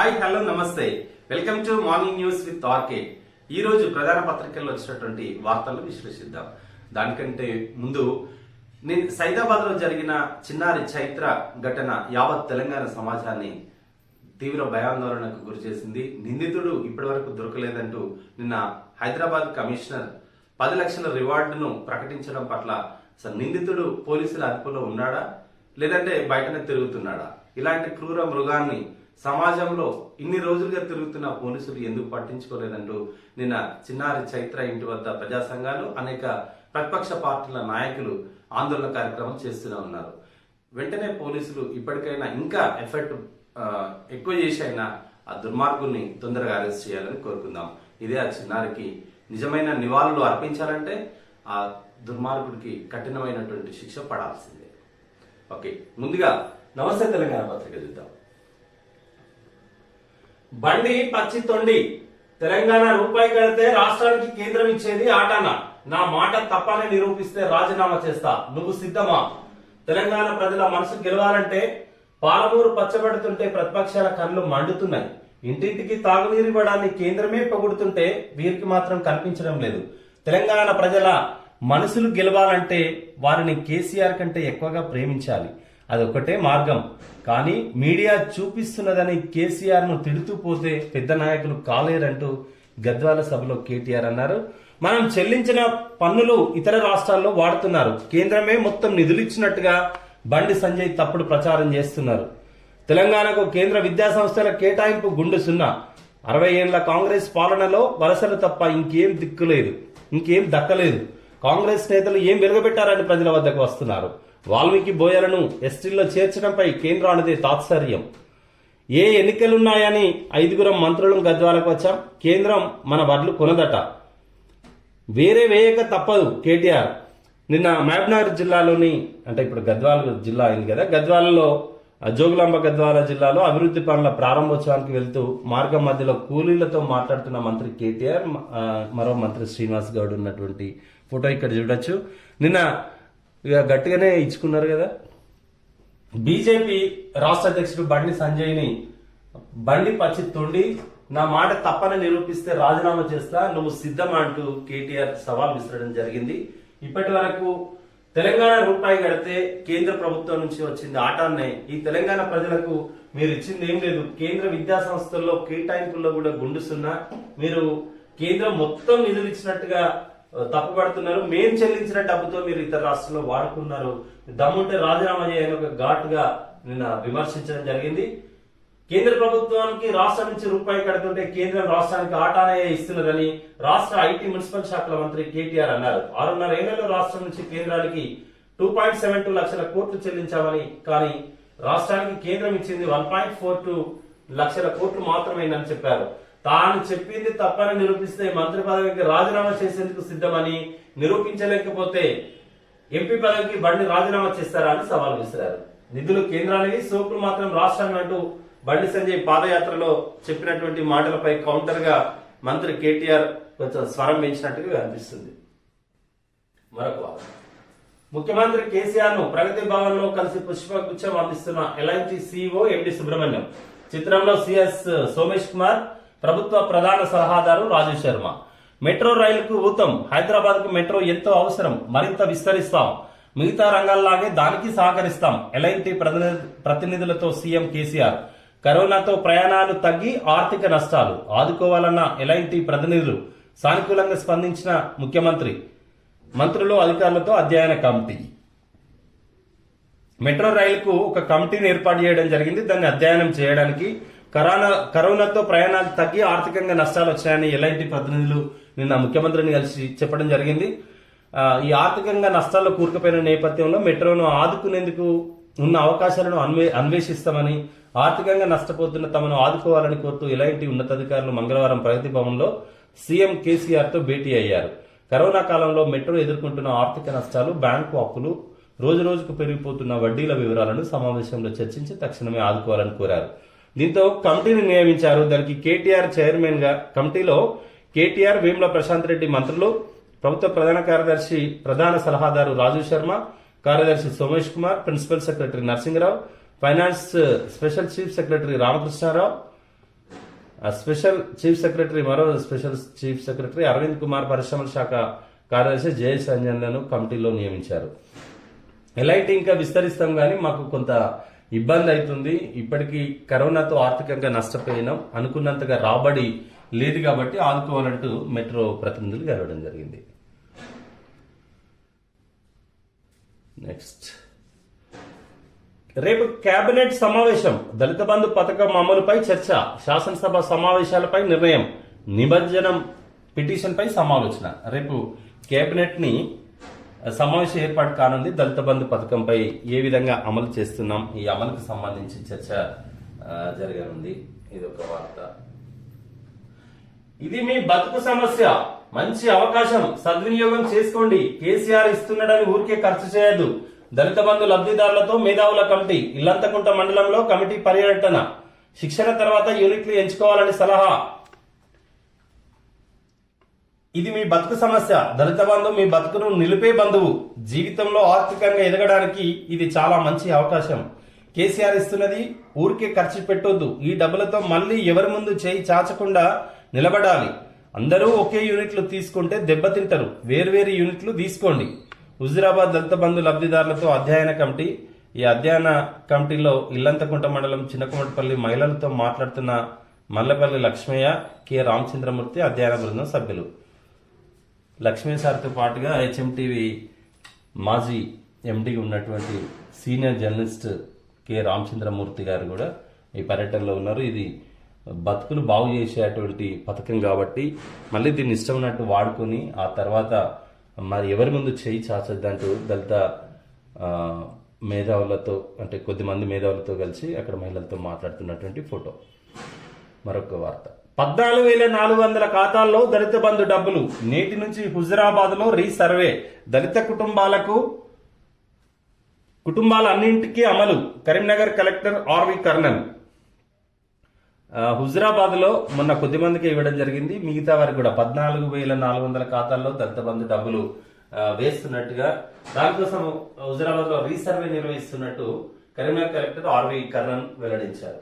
Hi hello నమస్తే welcome to morning news with RK. ఈ రోజు ప్రధాన పత్రికల్లో వచ్చినటువంటి వార్తలను విశ్లేషిద్దాం. దానికంటే ముందు నేను సైదాబాద్ లో జరిగిన చిన్నారి చైత్ర ఘటన యావత్ తెలంగాణ సమాజాన్ని తీవ్ర భయాందోళనకు గురి చేసింది. నిందితుడు ఇప్పటి వరకు దొరకలేదంటూ నిన్న హైదరాబాద్ కమిషనర్ 10 లక్షల రివార్డును ప్రకటించడం పట్ల అసలు నిందితుడు పోలీసుల అదుపులో ఉన్నాడా లేదంటే బయటనే తిరుగుతున్నాడా? ఇలాంటి క్రూర మృగాన్ని సమాజంలో ఇన్ని రోజులుగా తిరుగుతున్న పోలీసులు ఎందుకు పట్టించుకోలేదంటూ నిన్న చిన్నారి చైత్ర ఇంటి వద్ద ప్రజా సంఘాలు అనేక ప్రతిపక్ష పార్టీల నాయకులు ఆందోళన కార్యక్రమం చేస్తూనే ఉన్నారు. వెంటనే పోలీసులు ఇప్పటికైనా ఇంకా ఎఫర్ట్ ఎక్కువ చేసి అయినా ఆ దుర్మార్గుల్ని తొందరగా అరెస్ట్ చేయాలని కోరుకుందాం. ఇదే ఆ చిన్నారికి నిజమైన నివాళులు అర్పించాలంటే ఆ దుర్మార్గుడికి కఠినమైనటువంటి శిక్ష పడాల్సిందే. ఓకే, ముందుగా నమస్తే తెలంగాణ పత్రిక చూద్దాం. బండి పచ్చి తొండి, తెలంగాణ రూపాయి కడితే రాష్ట్రానికి కేంద్రం ఇచ్చేది ఆటానా, నా మాట తప్పని నిరూపిస్తే రాజీనామా చేస్తా, నువ్వు సిద్ధమా? తెలంగాణ ప్రజల మనసు గెలవాలంటే పాలమూరు పచ్చబడుతుంటే ప్రతిపక్షాల కళ్ళు మండుతున్నాయి. ఇంటింటికి తాగునీరు ఇవ్వడాన్ని కేంద్రమే పొగుడుతుంటే వీరికి మాత్రం కనిపించడం లేదు. తెలంగాణ ప్రజల మనసులు గెలవాలంటే వారిని కేసీఆర్ కంటే ఎక్కువగా ప్రేమించాలి, అదొకటే మార్గం. కానీ మీడియా చూపిస్తున్నదని కేసీఆర్ ను తిడుతూ పోతే పెద్ద నాయకులు కాలేరంటూ గద్వాల సభలో కేటీఆర్ అన్నారు. మనం చెల్లించిన పన్నులు ఇతర రాష్ట్రాల్లో వాడుతున్నారు, కేంద్రమే మొత్తం నిధులిచ్చినట్టుగా బండి సంజయ్ తప్పుడు ప్రచారం చేస్తున్నారు. తెలంగాణకు కేంద్ర విద్యా సంస్థల కేటాయింపు గుండు సున్నా. 60 ఏళ్ల కాంగ్రెస్ పాలనలో వలసలు తప్ప ఇంకేం దిక్కులేదు, ఇంకేం దక్కలేదు. కాంగ్రెస్ నేతలు ఏం వెలుగబెట్టారని ప్రజల వద్దకు వస్తున్నారు. వాల్మీకి బోయలను ఎస్టీల్లో చేర్చడంపై కేంద్రానిదే తాత్సర్యం. ఏ ఎన్నికలున్నాయని 5 మంత్రులు గద్వాలకు వచ్చాం, కేంద్రం మన వడ్లు కొనదట, వేరే వేయక తప్పదు కేటీఆర్. నిన్న మహబూబ్నగర్ జిల్లాలోని, అంటే ఇప్పుడు గద్వాల జిల్లా అయింది కదా, గద్వాలలో జోగులాంబ గద్వాల జిల్లాలో అభివృద్ధి పనుల ప్రారంభోత్సవానికి వెళ్తూ మార్గం మధ్యలో కూలీలతో మాట్లాడుతున్న మంత్రి కేటీఆర్, మరో మంత్రి శ్రీనివాస్ గౌడ్ ఉన్నటువంటి ఫోటో ఇక్కడ చూడొచ్చు. నిన్న ఇక గట్టిగానే ఇచ్చుకున్నారు కదా. బీజేపీ రాష్ట్ర అధ్యక్షుడు బండి సంజయ్ని బండి పచ్చి తొండి, నా మాట తప్పని నిరూపిస్తే రాజీనామా చేస్తా, నువ్వు సిద్ధమా అంటూ కేటీఆర్ సవాల్ విసరడం జరిగింది. ఇప్పటి వరకు తెలంగాణ రూపాయి కడితే కేంద్ర ప్రభుత్వం నుంచి వచ్చింది ఆటాన్నే. ఈ తెలంగాణ ప్రజలకు మీరు ఇచ్చింది ఏం లేదు. కేంద్ర విద్యా సంస్థల్లో కేటాయింపుల్లో కూడా గుండుస్తున్నా, మీరు కేంద్రం మొత్తం నిధులు ఇచ్చినట్టుగా తప్పుపడుతున్నారు. మేం చెల్లించిన డబ్బుతో మీరు ఇతర రాష్ట్రాల్లో వాడుకున్నారు, దమ్ముంటే రాజీనామా చేయాలని ఒక ఘాటుగా నిన్న విమర్శించడం జరిగింది. కేంద్ర ప్రభుత్వానికి రాష్ట్రం నుంచి రూపాయి కడుతుంటే కేంద్రం రాష్ట్రానికి ఆటానే ఇస్తున్నదని రాష్ట్ర ఐటీ మున్సిపల్ శాఖల మంత్రి కేటీఆర్ అన్నారు. 6.5 ఏళ్లలో రాష్ట్రం నుంచి కేంద్రానికి 2.72 లక్షల కోట్లు చెల్లించామని, కానీ రాష్ట్రానికి కేంద్రం ఇచ్చింది 1.42 లక్షల కోట్లు మాత్రమేనని చెప్పారు. తాను చెప్పింది తప్పని నిరూపిస్తే మంత్రి పదవికి రాజీనామా చేసేందుకు సిద్ధమని, నిరూపించలేకపోతే ఎంపీ పదవికి బండి రాజీనామా చేస్తారా అని సవాల్ విసిరారు. నిధులు కేంద్రానికి, సోకులు మాత్రం రాష్ట్రాన్ని అంటూ బండి సంజయ్ పాదయాత్రలో చెప్పినటువంటి మాటలపై కౌంటర్ గా మంత్రి కేటీఆర్ కొంచెం స్వరం పెంచినట్టుగా అనిపిస్తుంది. మరొక వార్త, ముఖ్యమంత్రి కేసీఆర్ ను ప్రగతి భవన్ లో కలిసి పుష్పగుచ్చం అందిస్తున్న ఎల్ఐటి సిఇఓ ఎండి సుబ్రహ్మణ్యం. చిత్రంలో సిఎస్ సోమేష్ కుమార్, ప్రభుత్వ ప్రధాన సలహాదారు రాజు శర్మ. మెట్రో రైలుకు ఊతం, హైదరాబాద్ కు మెట్రో ఎంతో అవసరం, మరింత విస్తరిస్తాం, మిగతా రంగాల్లాగే దానికి సహకరిస్తాం. ఎల్ఐటి ప్రతినిధులతో సీఎం కేసీఆర్. కరోనాతో ప్రయాణాలు తగ్గి ఆర్థిక నష్టాలు ఆదుకోవాలన్న ఎల్ఐటి ప్రతినిధులు. సానుకూలంగా స్పందించిన ముఖ్యమంత్రి. మంత్రులు, అధికారులతో అధ్యయన కమిటీ. మెట్రో రైలుకు ఒక కమిటీని ఏర్పాటు చేయడం జరిగింది. దాన్ని అధ్యయనం చేయడానికి కరోనాతో ప్రయాణాలు తగ్గి ఆర్థికంగా నష్టాలు వచ్చాయని ఎల్ఐటి ప్రతినిధులు నిన్న ముఖ్యమంత్రిని కలిసి చెప్పడం జరిగింది. ఈ ఆర్థికంగా నష్టాల్లో కూరుకుపోయిన నేపథ్యంలో మెట్రోను ఆదుకునేందుకు ఉన్న అవకాశాలను అన్వేషిస్తామని, ఆర్థికంగా నష్టపోతున్న తమను ఆదుకోవాలని కోరుతూ ఎల్ఐటి ఉన్నతాధికారులు మంగళవారం ప్రగతి భవన్ లో సీఎం కేసీఆర్ తో భేటీ అయ్యారు. కరోనా కాలంలో మెట్రో ఎదుర్కొంటున్న ఆర్థిక నష్టాలు, బ్యాంకు అప్పులు, రోజురోజుకు పెరిగిపోతున్న వడ్డీల వివరాలను సమావేశంలో చర్చించి తక్షణమే ఆదుకోవాలని కోరారు. దీంతో కమిటీని నియమించారు. దానికి కేటీఆర్ చైర్మన్ గా. కమిటీలో కేటీఆర్, వేముల ప్రశాంత్ రెడ్డి మంత్రులు, ప్రభుత్వ ప్రధాన కార్యదర్శి ప్రధాన సలహాదారు రాజు శర్మ, కార్యదర్శి Somesh Kumar, principal secretary Narasingarao, finance special chief secretary Ramakrishnarao, special chief secretary మరో special chief secretary Aravind Kumar పరిశ్రమల శాఖ కార్యదర్శి జయేష్ రంజన్లను కమిటీలో నియమించారు. ఎల్ఐటి ఇంకా విస్తరిస్తాం కానీ మాకు కొంత ఇబ్బంది అవుతుంది. ఇప్పటికీ కరోనాతో ఆర్థికంగా నష్టపోయినాం, అనుకున్నంతగా రాబడి లేదు కాబట్టి ఆదుకోవాలంటూ మెట్రో ప్రతినిధులు గెలవడం జరిగింది. నెక్స్ట్, రేపు కేబినెట్ సమావేశం. దళిత బంధు పథకం అమలుపై చర్చ, శాసనసభ సమావేశాలపై నిర్ణయం, నిమజ్జనం పిటిషన్పై సమాలోచన. రేపు కేబినెట్ ని సమావేశం ఏర్పాటు కానుంది. దళిత బంధు పథకంపై ఏ విధంగా అమలు చేస్తున్నాం, ఈ అమలుకు సంబంధించి చర్చ జరగనుంది. ఇది ఒక వార్త. ఇది మీ బతుకు సమస్య, మంచి అవకాశం, సద్వినియోగం చేసుకోండి. కేసీఆర్ ఇస్తున్నాడని ఊరికే ఖర్చు చేయదు. దళిత బంధు లబ్ధిదారులతో మేధావుల కమిటీ. ఇల్లంతకుంట మండలంలో కమిటీ పర్యటన. శిక్షణ తర్వాత యూనిట్లు ఎంచుకోవాలని సలహా. ఇది మీ బతుకు సమస్య. దళిత బంధు మీ బతుకును నిలిపే బంధువు. జీవితంలో ఆర్థికంగా ఎదగడానికి ఇది చాలా మంచి అవకాశం. కేసీఆర్ ఇస్తున్నది ఊరికే ఖర్చు పెట్టొద్దు. ఈ డబ్బులతో మళ్ళీ ఎవరి ముందు చేయి చాచకుండా నిలబడాలి. అందరూ ఒకే యూనిట్లు తీసుకుంటే దెబ్బతింటారు. వేర్వేరు యూనిట్లు తీసుకోండి. హుజురాబాద్ దళిత బంధు లబ్ధిదారులతో అధ్యయన కమిటీ. ఈ అధ్యయన కమిటీలో ఇల్లంతకుంట మండలం చిన్నకుమటిపల్లి మహిళలతో మాట్లాడుతున్న మల్లపల్లి లక్ష్మయ్య, కె రామచంద్రమూర్తి అధ్యయన బృందం సభ్యులు. లక్ష్మీ సార్తో పాటుగా హెచ్ఎంటీవీ మాజీ ఎండి ఉన్నటువంటి సీనియర్ జర్నలిస్ట్ కె రామచంద్రమూర్తి గారు కూడా ఈ పర్యటనలో ఉన్నారు. ఇది బతుకులు బాగు చేసేటువంటి పథకం కాబట్టి మళ్ళీ దీన్ని ఇష్టం ఉన్నట్టు వాడుకొని ఆ తర్వాత మరి ఎవరి ముందు చేయి చాచొద్దంటూ దళిత మేధావులతో, అంటే కొద్దిమంది మేధావులతో కలిసి అక్కడ మహిళలతో మాట్లాడుతున్నటువంటి ఫోటో. మరొక వార్త. 14,400 ఖాతాల్లో దళిత బంధు డబ్బులు. నేటి నుంచి హుజురాబాద్ లో రీసర్వే. దళిత కుటుంబాలన్నింటికీ అమలు. Karimnagar collector RV Karnan. హుజురాబాద్ లో మొన్న కొద్ది మందికి ఇవ్వడం జరిగింది. మిగతా వారికి కూడా 14,400 ఖాతాల్లో దళిత బంధు డబ్బులు వేస్తున్నట్టుగా, దానికోసం హుజురాబాద్ లో రీసర్వే నిర్వహిస్తున్నట్టు కరీంనగర్ కలెక్టర్ ఆర్వి కర్ణన్ వెల్లడించారు.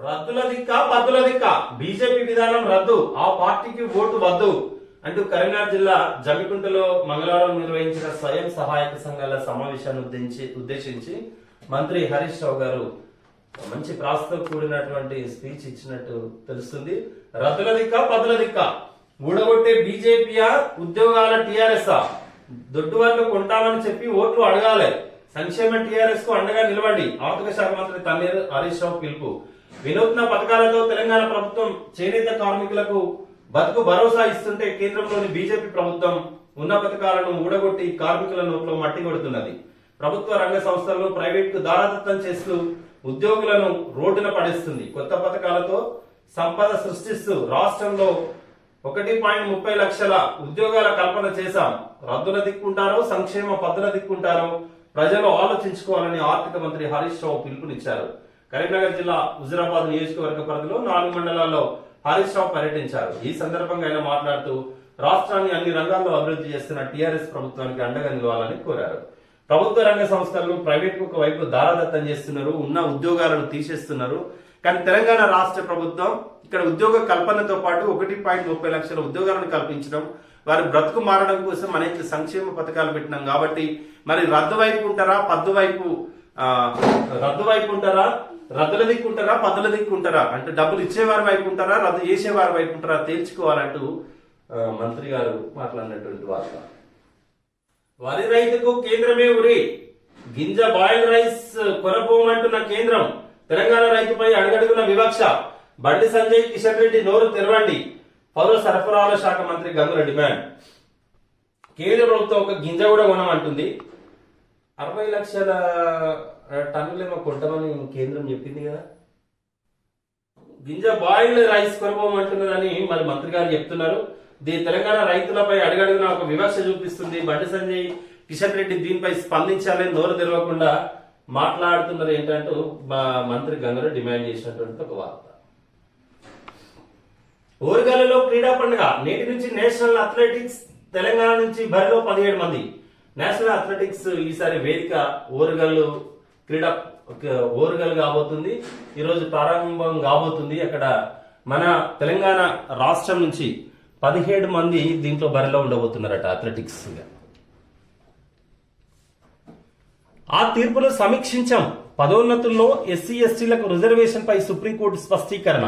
రద్దుల దిక్క పద్దుల దిక్క, బీజేపీ విధానం రద్దు, ఆ పార్టీకి ఓటు వద్దు అంటూ కరీంనగర్ జిల్లా జమ్మికుంటలో మంగళవారం నిర్వహించిన స్వయం సహాయక సంఘాల సమావేశాన్ని ఉద్దేశించి మంత్రి హరీష్ రావు గారు మంచి ప్రాసతో కూడినటువంటి స్పీచ్ ఇచ్చినట్టు తెలుస్తుంది. రద్దుల దిక్క పద్దుల దిక్క, ఊడగొట్టే బీజేపీయా ఉద్యోగాల టీఆర్ఎస్, దొడ్డు వాళ్ళు కొంటామని చెప్పి ఓట్లు అడగాలి. సంక్షేమ టీఆర్ఎస్ కు అండగా నిలవండి. ఆర్థిక శాఖ మంత్రి తన్నీరు హరీష్ రావు పిలుపు. వినూత్న పథకాలతో తెలంగాణ ప్రభుత్వం చేనేత కార్మికులకు బతుకు భరోసా ఇస్తుంటే కేంద్రంలోని బీజేపీ ప్రభుత్వం ఉన్న పథకాలను ఊడగొట్టి కార్మికుల నోట్లో మట్టి కొడుతున్నది. ప్రభుత్వ రంగ సంస్థలను ప్రైవేట్ కు దారాదత్తం చేస్తూ ఉద్యోగులను రోడ్డున పడేస్తుంది. కొత్త పథకాలతో సంపద సృష్టిస్తూ రాష్ట్రంలో 1.30 లక్షల ఉద్యోగాల కల్పన చేశాం. రద్దుల దిక్కుంటారో సంక్షేమ పద్ధతుల దిక్కుంటారో ప్రజలు ఆలోచించుకోవాలని ఆర్థిక మంత్రి హరీష్ రావు పిలుపునిచ్చారు. కరీంనగర్ జిల్లా హుజురాబాద్ నియోజకవర్గ పరిధిలో 4 మండలాల్లో హరీష్ రావు పర్యటించారు. ఈ సందర్భంగా ఆయన మాట్లాడుతూ రాష్ట్రాన్ని అన్ని రంగాల్లో అభివృద్ధి చేస్తున్న టీఆర్ఎస్ ప్రభుత్వానికి అండగా నిలవాలని కోరారు. ప్రభుత్వ రంగ సంస్థలను ప్రైవేట్ కు వైపు దారాదత్తం చేస్తున్నారు, ఉన్న ఉద్యోగాలను తీసేస్తున్నారు. కానీ తెలంగాణ రాష్ట్ర ప్రభుత్వం ఇక్కడ ఉద్యోగ కల్పనతో పాటు 1.30 లక్షల ఉద్యోగాలను కల్పించడం, వారి బ్రతుకు మారడం కోసం అనేక సంక్షేమ పథకాలు పెట్టినాం. కాబట్టి మరి రద్దు వైపు ఉంటారా, రద్దు వైపు ఉంటారా, రద్దుల దిక్కుంటారా, పద్దుల దిక్కుంటారా, అంటే డబ్బులు ఇచ్చేవారి వైపు ఉంటారా, రద్దు చేసేవారి వైపు ఉంటారా తేల్చుకోవాలంటూ మంత్రి గారు మాట్లాడినటువంటి వార్త. వరి రైతుకు కేంద్రమే ఉరి, గింజ బాయిల్ రైస్ కొనపోమంటున్న కేంద్రం. తెలంగాణ రైతుపై అడుగడుగున వివక్ష. బండి సంజయ్, కిషన్ రెడ్డి నోరు తెరవండి. పౌర సరఫరాల శాఖ మంత్రి గంగుల డిమాండ్. కేంద్ర ప్రభుత్వం ఒక గింజ కూడా కొనమంటుంది. 60 లక్షల టన్నులేమో కొంటామని కేంద్రం చెప్పింది కదా. గింజ బాయిల్ రైస్ కొనపోమంటున్నదని మరి మంత్రి గారు చెప్తున్నారు. తెలంగాణ రైతులపై అడుగడుగున ఒక వివక్ష చూపిస్తుంది. బండి సంజయ్, కిషన్ రెడ్డి దీనిపై స్పందించాలని నోరు తెరవకుండా మాట్లాడుతున్నారు ఏంటంటూ మంత్రి గంగుల డిమాండ్ చేసినటువంటి ఒక వార్త. ఓరుగల్లులో క్రీడా పండుగ. నేటి నుంచి నేషనల్ అథ్లెటిక్స్. తెలంగాణ నుంచి బరిలో 17 మంది. నేషనల్ అథ్లెటిక్స్ ఈసారి వేదిక ఓరుగల్లు క్రీడా ఒక ఓరుగల్ కాబోతుంది, ఈరోజు ప్రారంభం కాబోతుంది. అక్కడ మన తెలంగాణ రాష్ట్రం నుంచి 17 మంది దీంట్లో బరిలో ఉండబోతున్నారట అథ్లెటిక్స్ గా. ఆ తీర్పును సమీక్షించాం. పదోన్నతుల్లో ఎస్సీ ఎస్టీలకు రిజర్వేషన్ పై సుప్రీంకోర్టు స్పష్టీకరణ.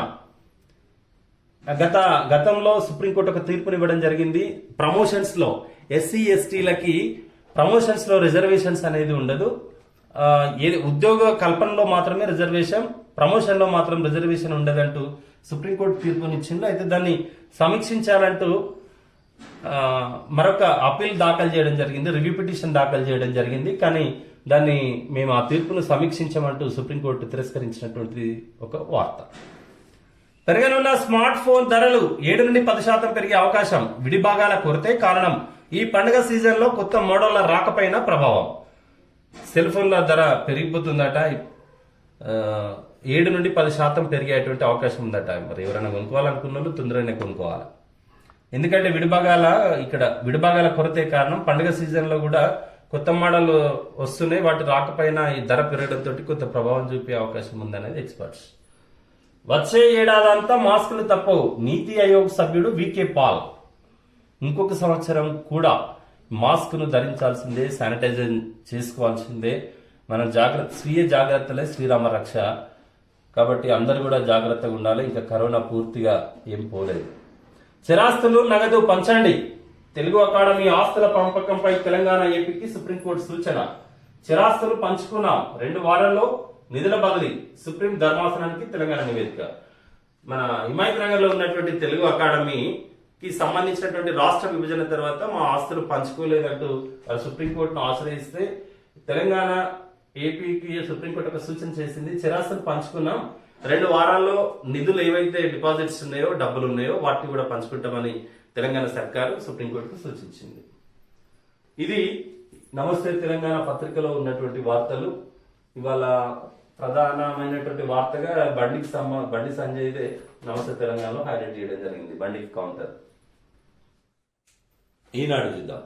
గతంలో సుప్రీంకోర్టు ఒక తీర్పునివ్వడం జరిగింది. ప్రమోషన్స్ లో ఎస్సీ ఎస్టీలకి ప్రమోషన్స్ లో రిజర్వేషన్స్ అనేది ఉండదు. ఉద్యోగ కల్పనలో మాత్రమే రిజర్వేషన్, ప్రమోషన్ లో మాత్రం రిజర్వేషన్ ఉండదంటూ సుప్రీంకోర్టు తీర్పునిచ్చింది. అయితే దాన్ని సమీక్షించాలంటూ మరొక అప్పీల్ దాఖలు చేయడం జరిగింది, రివ్యూ పిటిషన్ దాఖలు చేయడం జరిగింది. కానీ దాన్ని మేము ఆ తీర్పును సమీక్షించమంటూ సుప్రీంకోర్టు తిరస్కరించినటువంటి ఒక వార్త. పెరగనున్న స్మార్ట్ ఫోన్ ధరలు 7 నుండి 10% పెరిగే అవకాశం. విడిభాగాల కొరతే కారణం. ఈ పండుగ సీజన్ లో కొత్త మోడళ్ల రాకపోయినా ప్రభావం. సెల్ ఫోన్ల ధర పెరిగిపోతుందట. 7 నుండి 10% పెరిగేటువంటి అవకాశం ఉందట. మరి ఎవరైనా కొనుక్కోవాలనుకున్న వాళ్ళు తొందరగానే కొనుక్కోవాలి. ఎందుకంటే విడిభాగాల కొరతే కారణం. పండుగ సీజన్ లో కూడా కొత్త మోడల్ వస్తున్నాయి, వాటి రాకపోయినా ఈ ధర పెరగడంతో కొంత ప్రభావం చూపే అవకాశం ఉందనేది ఎక్స్పర్ట్స్. వచ్చే ఏడాదంతా మాస్కులు తప్పవు. నీతి ఆయోగ్ సభ్యుడు వికే పాల్. ఇంకొక సంవత్సరం కూడా మాస్క్ ను ధరించాల్సిందే, శానిటైజర్ చేసుకోవాల్సిందే. మనం స్వీయ జాగ్రత్తలే శ్రీరామ రక్ష. కాబట్టి అందరూ కూడా జాగ్రత్తగా ఉండాలి. ఇంకా కరోనా పూర్తిగా ఏం పోలేదు. స్థిరాస్తులు నగదు పంచండి. తెలుగు అకాడమీ ఆస్తుల పంపకంపై తెలంగాణ ఏపీకి సుప్రీంకోర్టు సూచన. స్థిరాస్తులు పంచుకున్నాం, 2 వారాల్లో నిధుల బదిలీ. సుప్రీం ధర్మాసనానికి తెలంగాణ నివేదిక. మన హిమాయత్ నగర్ లో ఉన్నటువంటి తెలుగు అకాడమీకి సంబంధించినటువంటి రాష్ట్ర విభజన తర్వాత మా ఆస్తులు పంచుకోలేదంటూ సుప్రీంకోర్టును ఆశ్రయిస్తే తెలంగాణ ఏపీకి సుప్రీంకోర్టు ఒక సూచన చేసింది. స్థిరాస్తులు పంచుకున్నాం, 2 వారాల్లో నిధులు ఏవైతే డిపాజిట్స్ ఉన్నాయో, డబ్బులు ఉన్నాయో వాటిని కూడా పంచుకుంటామని తెలంగాణ సర్కారు సుప్రీంకోర్టుకు సూచించింది. ఇది నమస్తే తెలంగాణ పత్రికలో ఉన్నటువంటి వార్తలు. ఇవాళ ప్రధానమైనటువంటి వార్తగా బండి సంజయ్ నమస్తే తెలంగాణలో హైలైట్ చేయడం జరిగింది. బండికి కౌంటర్. ఈనాడు చూద్దాం.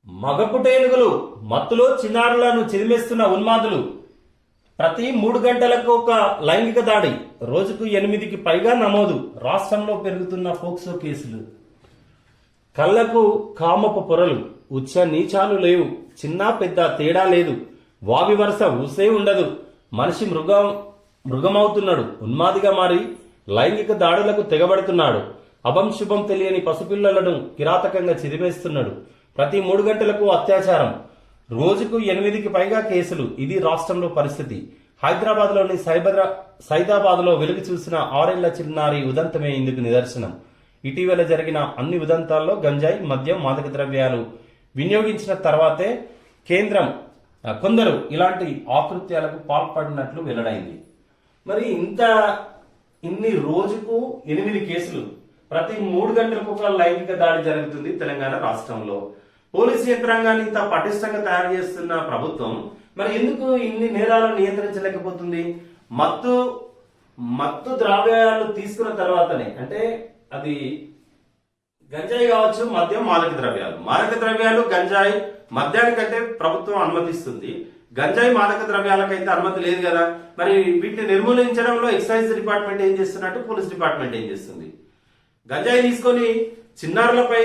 మగపుటేనుగులు మత్తులో చిన్నారులను చిదిమేస్తున్న ఉన్మాదులు. ప్రతి 3 గంటలకు ఒక లైంగిక దాడి. రోజుకు 8కి పైగా నమోదు. రాష్ట్రంలో పెరుగుతున్న పోక్సో కేసులు. కళ్లకు కామపు పొరలు, ఉచ్చ నీచాలు లేవు. చిన్న పెద్ద తేడా లేదు. వావి వరుస ఊసే ఉండదు. మనిషి మృగమవుతున్నాడు. ఉన్మాదిగా మారి లైంగిక దాడులకు తెగబడుతున్నాడు. అభం శుభం తెలియని పసిపిల్లలను కిరాతకంగా చిదిమేస్తున్నాడు. ప్రతి 3 గంటలకు అత్యాచారం. రోజుకు 8కి పైగా కేసులు. ఇది రాష్ట్రంలో పరిస్థితి. హైదరాబాద్ లోని సైదాబాద్ లో వెలుగు చూసిన 6 ఏళ్ల చిన్నారి ఉదంతమే ఇందుకు నిదర్శనం. ఇటీవల జరిగిన అన్ని ఉదంతాల్లో గంజాయి, మద్యం, మాదక ద్రవ్యాలు వినియోగించిన తర్వాతే కొందరు ఇలాంటి ఆకృత్యాలకు పాల్పడినట్లు వెల్లడైంది. మరి ఇన్ని రోజుకు 8 కేసులు, ప్రతి 3 గంటలకు ఒక లైంగిక దాడి జరుగుతుంది తెలంగాణ రాష్ట్రంలో. పోలీసు యంత్రాంగాన్ని ఇంత పటిష్టంగా తయారు చేస్తున్న ప్రభుత్వం మరి ఎందుకు ఇన్ని నేరాలను నియంత్రించలేకపోతుంది? మత్తు ద్రవ్యాలు తీసుకున్న తర్వాతనే, అంటే అది గంజాయి కావచ్చు, మద్యం, మాదక ద్రవ్యాలు గంజాయి, మద్యానికంటే ప్రభుత్వం అనుమతిస్తుంది. గంజాయి, మాదక ద్రవ్యాలకైతే అనుమతి లేదు కదా. మరి వీటిని నిర్మూలించడంలో ఎక్సైజ్ డిపార్ట్మెంట్ ఏం చేస్తున్నట్టు పోలీస్ డిపార్ట్మెంట్ ఏం చేస్తుంది? గంజాయి తీసుకొని చిన్నారులపై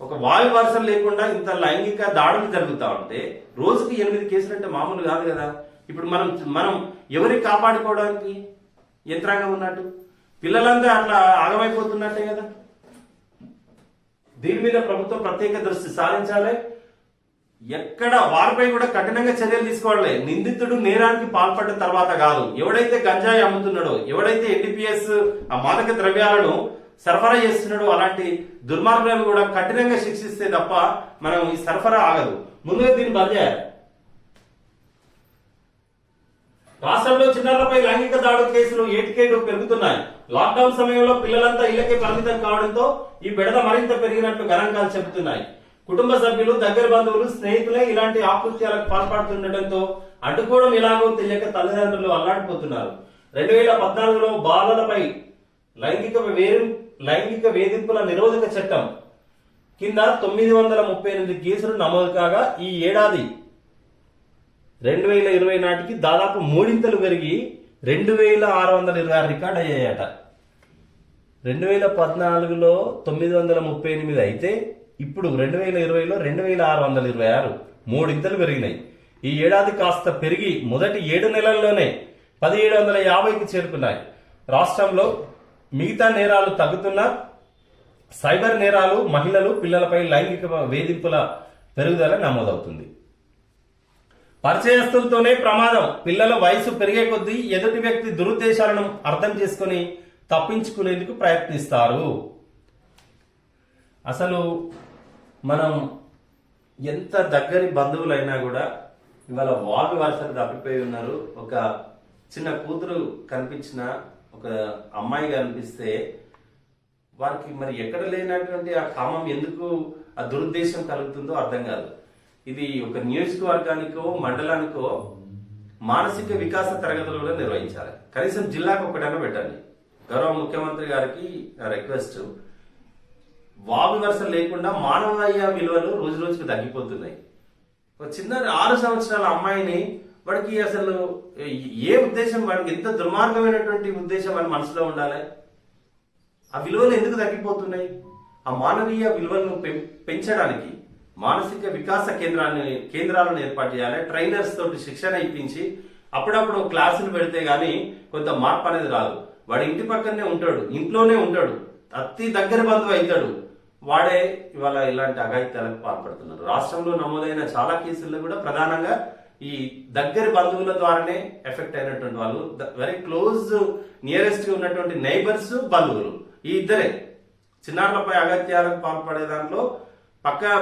ఒక వాయు వరుస లేకుండా ఇంత లైంగిక దాడులు జరుగుతా ఉంటే రోజుకి 8 కేసులు అంటే మామూలు కాదు కదా. ఇప్పుడు మనం ఎవరికి కాపాడుకోవడానికి యంత్రాంగం ఉన్నట్టు? పిల్లలంతా అట్లా ఆగమైపోతున్నట్టే కదా. దీని మీద ప్రభుత్వం ప్రత్యేక దృష్టి సారించాలి. ఎక్కడ వారిపై కూడా కఠినంగా చర్యలు తీసుకోవాలి. నిందితుడు నేరానికి పాల్పడ్డ తర్వాత కాదు. ఎవడైతే గంజాయి అమ్ముతున్నాడో, ఎవడైతే ఎన్డీపీఎస్ ఆ మాదక ద్రవ్యాలను సరఫరా చేస్తున్నాడో అలాంటి దుర్మార్గులను కూడా కఠినంగా శిక్షిస్తే తప్ప మనం ఈ సరఫరా ఆగదు. ముందుగా దీన్ని బంద్ చేయాలి. రాష్ట్రంలో చిన్నారులపై లైంగిక దాడుల కేసులు ఏటికేటు పెరుగుతున్నాయి. లాక్డౌన్ సమయంలో పిల్లలంతా ఇళ్లకే పరిమితం కావడంతో ఈ బెడద మరింత పెరిగినట్లు గణాంకాలు చెబుతున్నాయి. కుటుంబ సభ్యులు, దగ్గర బంధువులు, స్నేహితులే ఇలాంటి ఆకృత్యాలకు పాల్పడుతుండటంతో అడ్డుకోవడం ఎలాగో తెలియక తల్లిదండ్రులు అల్లాడిపోతున్నారు. 2014లో బాలలపై లైంగిక వేధింపుల నిరోధక చట్టం కింద 938 కేసులు నమోదు కాగా ఈ ఏడాది 2020 నాటికి దాదాపు మూడింతలు పెరిగి 2626 రికార్డ్ అయ్యాయట. 2014లో 938 అయితే ఇప్పుడు 2020లో 2626, మూడింతలు పెరిగినాయి. ఈ ఏడాది కాస్త పెరిగి మొదటి 7 నెలల్లోనే 1750కి చేరుకున్నాయి. రాష్ట్రంలో మిగతా నేరాలు తగ్గుతున్నా సైబర్ నేరాలు, మహిళలు, పిల్లలపై లైంగిక వేధింపుల పెరుగుదల నమోదవుతుంది. పరిచయస్తులతోనే ప్రమాదం. పిల్లల వయసు పెరిగే కొద్దీ ఎదుటి వ్యక్తి దురుద్దేశాలను అర్థం చేసుకుని తప్పించుకునేందుకు ప్రయత్నిస్తారు. అసలు మనం ఎంత దగ్గరి బంధువులైనా కూడా ఇవాళ వాగు వరుసలు తప్పిపోయి ఉన్నారు. ఒక చిన్న కూతురు కనిపించిన, ఒక అమ్మాయి కనిపిస్తే వారికి మరి ఎక్కడ లేనటువంటి ఆ కామం ఎందుకు, ఆ దురుద్దేశం కలుగుతుందో అర్థం కాదు. ఇది ఒక నియోజకవర్గానికో మండలానికో మానసిక వికాస తరగతులు కూడా నిర్వహించాలి. కనీసం జిల్లాకు ఒకటైనా పెట్టండి. గౌరవ ముఖ్యమంత్రి గారికి రిక్వెస్ట్, వాగు వరుస లేకుండా మానవీయ విలువలు రోజు రోజుకు తగ్గిపోతున్నాయి. ఒక చిన్న 6 సంవత్సరాల అమ్మాయిని వాడికి అసలు ఏ ఉద్దేశం, వాడికి ఎంత దుర్మార్గమైనటువంటి ఉద్దేశం వాడి మనసులో ఉండాలి? ఆ విలువలు ఎందుకు తగ్గిపోతున్నాయి? ఆ మానవీయ విలువలను పెంచడానికి మానసిక వికాస కేంద్రాలను ఏర్పాటు చేయాలి. ట్రైనర్స్ తోటి శిక్షణ ఇప్పించి అప్పుడప్పుడు క్లాసులు పెడితే గానీ కొంత మార్పు అనేది రాదు. వాడి ఇంటి పక్కనే ఉంటాడు, ఇంట్లోనే ఉంటాడు, అతి దగ్గర బంధువు అవుతాడు. వాడే ఇవాళ ఇలాంటి అఘాయిత్యాలకు పాల్పడుతున్నారు. రాష్ట్రంలో నమోదైన చాలా కేసుల్లో కూడా ప్రధానంగా ఈ దగ్గర బంధువుల ద్వారానే ఎఫెక్ట్ అయినటువంటి వాళ్ళు, వెరీ క్లోజ్ నియరెస్ట్ ఉన్నటువంటి నైబర్స్, బంధువులు, ఈ ఇద్దరే చిన్నారులపై అగత్యాలకు పాల్పడే దాంట్లో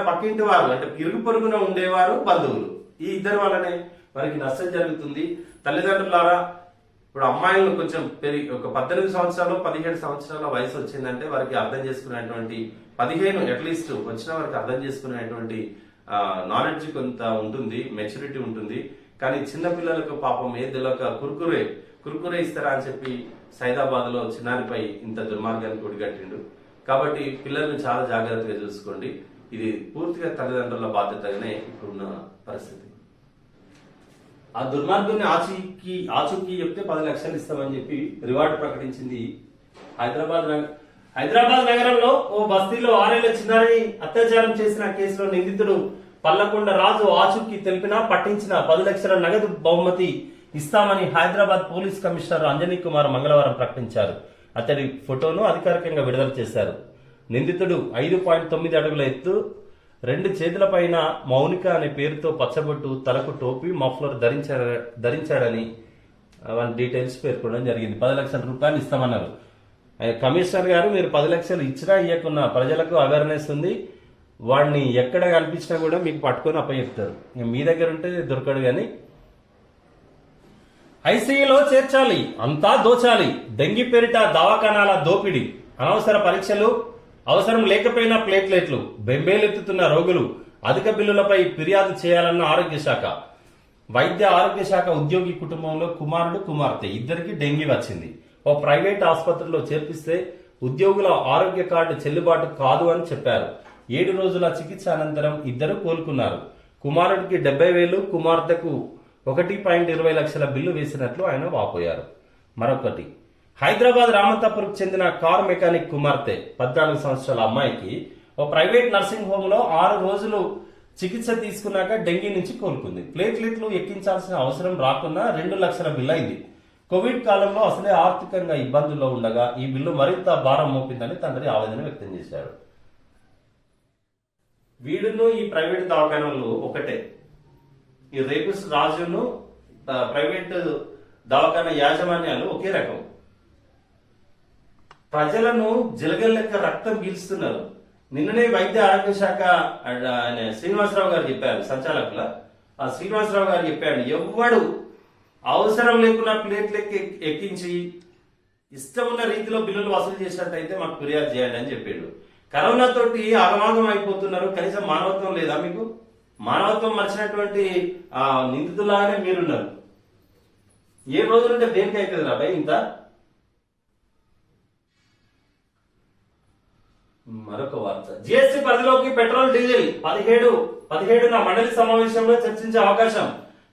పక్కింటి వారు అంటే ఇరుగు పొరుగున ఉండేవారు, బంధువులు, ఈ ఇద్దరు వల్లనే వారికి నష్టం జరుగుతుంది. తల్లిదండ్రులారా, ఇప్పుడు అమ్మాయిలను కొంచెం పెరిగి ఒక 18 సంవత్సరాలు 17 సంవత్సరాల వయసు వచ్చిందంటే వారికి అర్థం చేసుకునేటువంటి 15 అట్లీస్ట్ వచ్చిన వారికి అర్థం చేసుకునేటువంటి నాలెడ్జ్ కొంత ఉంటుంది, మెచ్యూరిటీ ఉంటుంది. కానీ చిన్న పిల్లలకు పాపం ఏదొక కుర్కురే ఇస్తారా అని చెప్పి సైదాబాద్ లో చిన్నారిపై ఇంత దుర్మార్గానికి ఒడిగట్టిండు. కాబట్టి పిల్లల్ని చాలా జాగ్రత్తగా చూసుకోండి. ఇది పూర్తిగా తల్లిదండ్రుల బాధ్యతగానే ఇప్పుడున్న పరిస్థితి. ఆ దుర్మార్గుని ఆచూకీ చెప్తే 10 లక్షలు ఇస్తామని చెప్పి రివార్డు ప్రకటించింది హైదరాబాద్ నగరంలో ఓ బస్తీలో 6 ఏళ్ల చిన్నారిని అత్యాచారం చేసిన కేసులో నిందితుడు పల్లకొండ రాజు ఆచూకీ తెలిపినా పట్టించిన 10 లక్షల నగదు బహుమతి ఇస్తామని హైదరాబాద్ పోలీస్ కమిషనర్ అంజనీ కుమార్ మంగళవారం ప్రకటించారు. అతడి ఫోటోను అధికారికంగా విడుదల చేశారు. నిందితుడు 5.9 అడుగుల ఎత్తు, 2 చేతులపైన మౌనిక అనే పేరుతో పచ్చబొట్టు, తలకు టోపీ, మఫ్లర్ ధరించాడని డీటెయిల్స్ పేర్కొనడం జరిగింది. 10 లక్షల రూపాయలు ఇస్తామన్నారు. కమిషనర్ గారు, మీరు 10 లక్షలు ఇచ్చినా ఇవ్వకున్నా ప్రజలకు అవేర్నెస్ ఉంది, వాడిని ఎక్కడ కనిపించినా కూడా మీకు పట్టుకొని అప్పచెప్తారు. మీ దగ్గర ఉంటే దొరకడు. కానీ ఐసీయూలో చేర్చాలి, అంతా దోచాలి, డెంగీ పేరిట దవాఖానాల దోపిడీ, అనవసర పరీక్షలు, అవసరం లేకపోయినా ప్లేట్లెట్లు, బెంబేలెత్తుతున్న రోగులు, అధిక బిల్లులపై ఫిర్యాదు చేయాలన్న ఆరోగ్య శాఖ. వైద్య ఆరోగ్య శాఖ ఉద్యోగి కుటుంబంలో కుమారుడు, కుమార్తె ఇద్దరికి డెంగీ వచ్చింది. ఓ ప్రైవేట్ ఆసుపత్రిలో చేర్పిస్తే ఉద్యోగుల ఆరోగ్య కార్డు చెల్లుబాటు కాదు అని చెప్పారు. 7 రోజుల చికిత్స అనంతరం ఇద్దరు కోలుకున్నారు. కుమారుడికి 70,000, కుమార్తెకు 1.20 లక్షల బిల్లు వేసినట్లు ఆయన వాపోయారు. మరొకటి, హైదరాబాద్ రామంతపూర్కు చెందిన కార్ మెకానిక్ కుమార్తె 14 సంవత్సరాల అమ్మాయికి ఓ ప్రైవేట్ నర్సింగ్ హోమ్ లో 6 రోజులు చికిత్స తీసుకున్నాక డెంగీ నుంచి కోలుకుంది. ప్లేట్లెట్లు ఎక్కించాల్సిన అవసరం రాకున్నా 2 లక్షల బిల్లు అయింది. కోవిడ్ కాలంలో అసలే ఆర్థికంగా ఇబ్బందుల్లో ఉండగా ఈ బిల్లు మరింత భారం మోపిందని తండ్రి ఆవేదన వ్యక్తం చేశారు. వీడును ఈ ప్రైవేట్ దవాఖానాలు ఒకటే. ఈ రేపిస్ట్ రాజును ప్రైవేట్ దవాఖానా యాజమాన్యాలు ఒకే రకం. ప్రజలను జలగల్లెక్క రక్తం పీల్స్తున్నారు. నిన్ననే వైద్య ఆరోగ్య శాఖ ఆయన శ్రీనివాసరావు గారు చెప్పారు, సంచాలకుల ఆ శ్రీనివాసరావు గారు చెప్పాడు, ఎవ్వడు అవసరం లేకుండా ప్లేట్లెక్కి ఎక్కించి ఇష్టం ఉన్న రీతిలో బిల్లులు వసూలు చేసినట్టయితే మాకు ఫిర్యాదు చేయండి అని చెప్పాడు. కరోనా తోటి ఆగమాగం అయిపోతున్నారు. కనీసం మానవత్వం లేదా మీకు? మానవత్వం మర్చినటువంటి నిందితులాగానే మీరున్నారు. ఏ రోజులుంటే దేనికి అవుతుంది రాబాయ్ ఇంత? మరొక వార్త, జిఎస్టీ పరిధిలోకి పెట్రోల్ డీజిల్ 17న మండలి సమావేశంలో చర్చించే అవకాశం.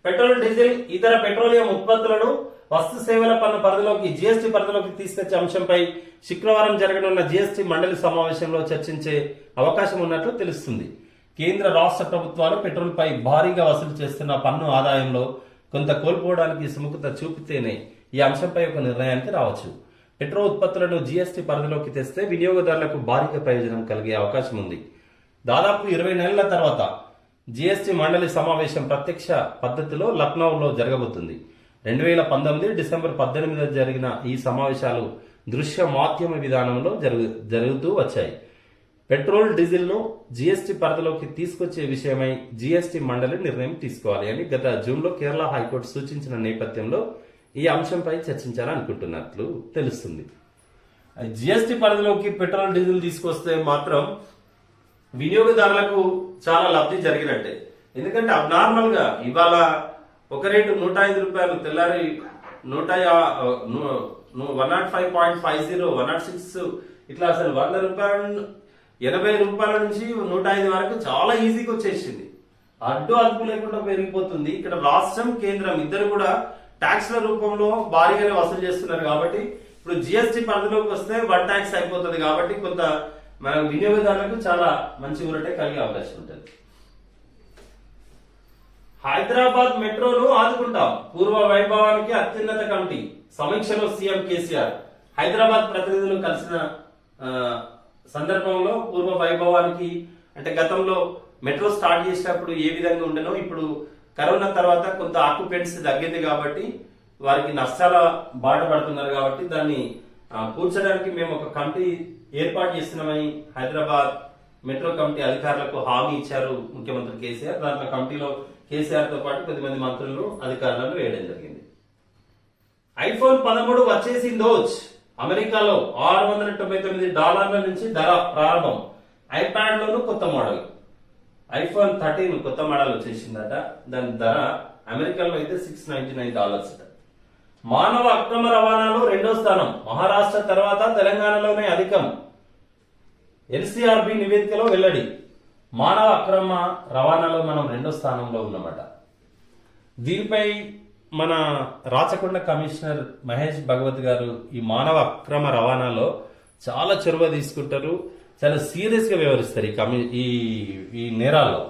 పెట్రోల్ డీజిల్ ఇతర పెట్రోలియం ఉత్పత్తులను వస్తు సేవల పన్ను పరిధిలోకి జిఎస్టీ పరిధిలోకి తీసుకొచ్చే అంశంపై శుక్రవారం జరగనున్న జిఎస్టీ మండలి సమావేశంలో చర్చించే అవకాశం ఉన్నట్లు తెలుస్తుంది. కేంద్ర రాష్ట్ర ప్రభుత్వాలు పెట్రోల్ పై భారీగా వసూలు చేస్తున్న పన్ను ఆదాయంలో కొంత కోల్పోవడానికి సుముఖత చూపితేనే ఈ అంశంపై ఒక నిర్ణయానికి రావచ్చు. పెట్రోల్ ఉత్పత్తులను జీఎస్టీ పరిధిలోకి తెస్తే వినియోగదారులకు భారీగా ప్రయోజనం కలిగే అవకాశం ఉంది. దాదాపు 20 నెలల తర్వాత జీఎస్టీ మండలి సమావేశం ప్రత్యక్ష పద్ధతిలో లక్నోలో జరగబోతుంది. 2019 డిసెంబర్ 18 జరిగిన ఈ సమావేశాలు దృశ్య మాధ్యమ విధానంలో జరుగుతూ వచ్చాయి. పెట్రోల్ డీజిల్ ను జీఎస్టీ పరిధిలోకి తీసుకొచ్చే విషయమై జీఎస్టీ మండలి నిర్ణయం తీసుకోవాలి అని గత జూన్లో కేరళ హైకోర్టు సూచించిన నేపథ్యంలో ఈ అంశంపై చర్చించాలనుకుంటున్నట్లు తెలుస్తుంది. జీఎస్టీ పరిధిలోకి పెట్రోల్ డీజిల్ తీసుకొస్తే మాత్రం వినియోగదారులకు చాలా లబ్ధి జరిగినట్టే. ఎందుకంటే అబ్నార్మల్ గా ఇవాళ ఒక రేటు 105 రూపాయలు, తెల్లారి 105.50, 106 ఇట్లా అసలు 100 రూపాయలు, 80 రూపాయల నుంచి 105 వరకు చాలా ఈజీగా వచ్చేసింది. అడ్డు అదుపు లేకుండా పెరిగిపోతుంది. ఇక్కడ రాష్ట్రం కేంద్రం ఇద్దరు కూడా ట్యాక్స్ల రూపంలో భారీగానే వసూలు చేస్తున్నారు. కాబట్టి ఇప్పుడు జిఎస్టీ పరిధిలోకి వస్తే 1 ట్యాక్స్ అయిపోతుంది. కాబట్టి కొంత మన వినియోగదారులకు చాలా మంచి ఊరటే కలిగే అవకాశం ఉంటుంది. హైదరాబాద్ మెట్రోను ఆదుకుంటాం, పూర్వ వైభవానికి అత్యున్నత కమిటీ సమీక్షలో సీఎం కేసీఆర్. హైదరాబాద్ ప్రతినిధులు కలిసిన సందర్భంలో పూర్వ వైభవానికి అంటే గతంలో మెట్రో స్టార్ట్ చేసినప్పుడు ఏ విధంగా ఉండనో ఇప్పుడు కరోనా తర్వాత కొంత ఆక్యుపెంట్స్ తగ్గింది కాబట్టి వారికి నష్టాల బాట పడుతున్నారు. కాబట్టి దాన్ని కూర్చడానికి మేము ఒక కమిటీ ఏర్పాటు చేస్తున్నామని హైదరాబాద్ మెట్రో కమిటీ అధికారులకు హామీ ఇచ్చారు ముఖ్యమంత్రి కేసీఆర్. దాంట్లో కమిటీలో కేసీఆర్ తో పాటు 10 మంది మంత్రులను అధికారులను వేయడం జరిగింది. ఐఫోన్ 13 వచ్చేసిందోచ్. అమెరికాలో $699 నుంచి ధర ప్రారంభం. ఐప్యాడ్ లోను కొత్త మోడల్ ఐఫోన్ 13 కొత్త మోడల్ వచ్చేసిందట. దాని ధర అమెరికాలో అయితే $699. మానవ అక్రమ రవాణాలో 2వ స్థానం, మహారాష్ట్ర తర్వాత తెలంగాణలోనే అధికం. ఎన్సీఆర్బి నివేదికలో వెల్లడి. మానవ అక్రమ రవాణాలో మనం 2వ స్థానంలో ఉన్నమాట. దీనిపై మన రాచకొండ కమిషనర్ మహేష్ భగవత్ గారు ఈ మానవ అక్రమ రవాణాలో చాలా చొరవ తీసుకుంటారు, చాలా సీరియస్ గా వ్యవహరిస్తారు ఈ నేరాల్లో.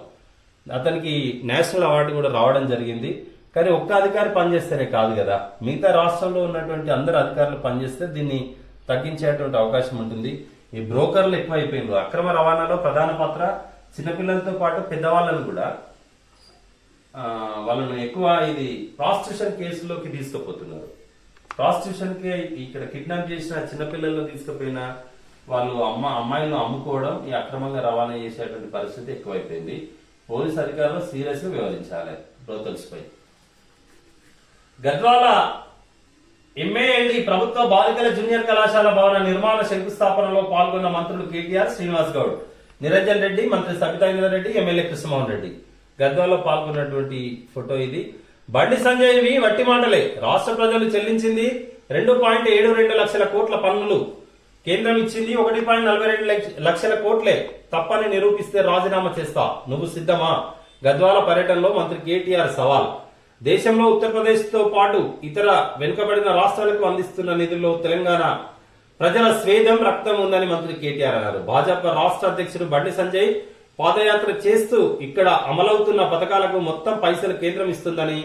అతనికి నేషనల్ అవార్డు కూడా రావడం జరిగింది. కానీ ఒక్క అధికారి పనిచేస్తేనే కాదు కదా, మిగతా రాష్ట్రంలో ఉన్నటువంటి అందరు అధికారులు పనిచేస్తే దీన్ని తగ్గించేటువంటి అవకాశం ఉంటుంది. ఈ బ్రోకర్లు ఎక్కువైపోయింది. అక్రమ రవాణాలో ప్రధాన పాత్ర చిన్నపిల్లలతో పాటు పెద్దవాళ్ళను కూడా వాళ్ళను ఎక్కువ ఇది ప్రాస్టిట్యూషన్ కేసులోకి తీసుకుపోతున్నారు. ప్రాస్టిట్యూషన్ కి ఇక్కడ కిడ్నాప్ చేసిన చిన్నపిల్లలను తీసుకుపోయిన వాళ్ళు అమ్మాయిలను అమ్ముకోవడం, ఈ అక్రమంగా రవాణా చేసేటువంటి పరిస్థితి ఎక్కువైపోయింది. పోలీస్ అధికారులు సీరియస్ గా వ్యవహరించాలి బ్రోకర్స్ పై. గద్వాల ఎంఏఎండి ప్రభుత్వ బాలికల జూనియర్ కళాశాల భవన నిర్మాణ శంకుస్థాపనలో పాల్గొన్న మంత్రులు కేటీఆర్, శ్రీనివాస్ గౌడ్, నిరంజన్ రెడ్డి, మంత్రి సబితా ఇంద్రారెడ్డి, ఎమ్మెల్యే కృష్ణమోహన్ రెడ్డి గద్వాలో పాల్గొన్నటువంటి ఫోటో ఇది. బండి సంజయ్వి వట్టి మాటలే. రాష్ట్ర ప్రజలు చెల్లించింది 2.72 లక్షల కోట్ల పన్నులు, కేంద్రం ఇచ్చింది 1.42 లక్షల కోట్లే. తప్పని నిరూపిస్తే రాజీనామా చేస్తా, నువ్వు సిద్ధమా? గద్వాల పర్యటనలో మంత్రి కేటీఆర్ సవాల్. దేశంలో ఉత్తరప్రదేశ్ తో పాటు ఇతర వెనుకబడిన రాష్ట్రాలకు అందిస్తున్న నిధుల్లో తెలంగాణ ప్రజల స్వేదం, రక్తం ఉందని మంత్రి కేటీఆర్ అన్నారు. భాజపా రాష్ట్ర అధ్యక్షుడు బండి సంజయ్ పాదయాత్ర చేస్తూ ఇక్కడ అమలవుతున్న పథకాలకు మొత్తం పైసలు కేంద్రం ఇస్తుందని,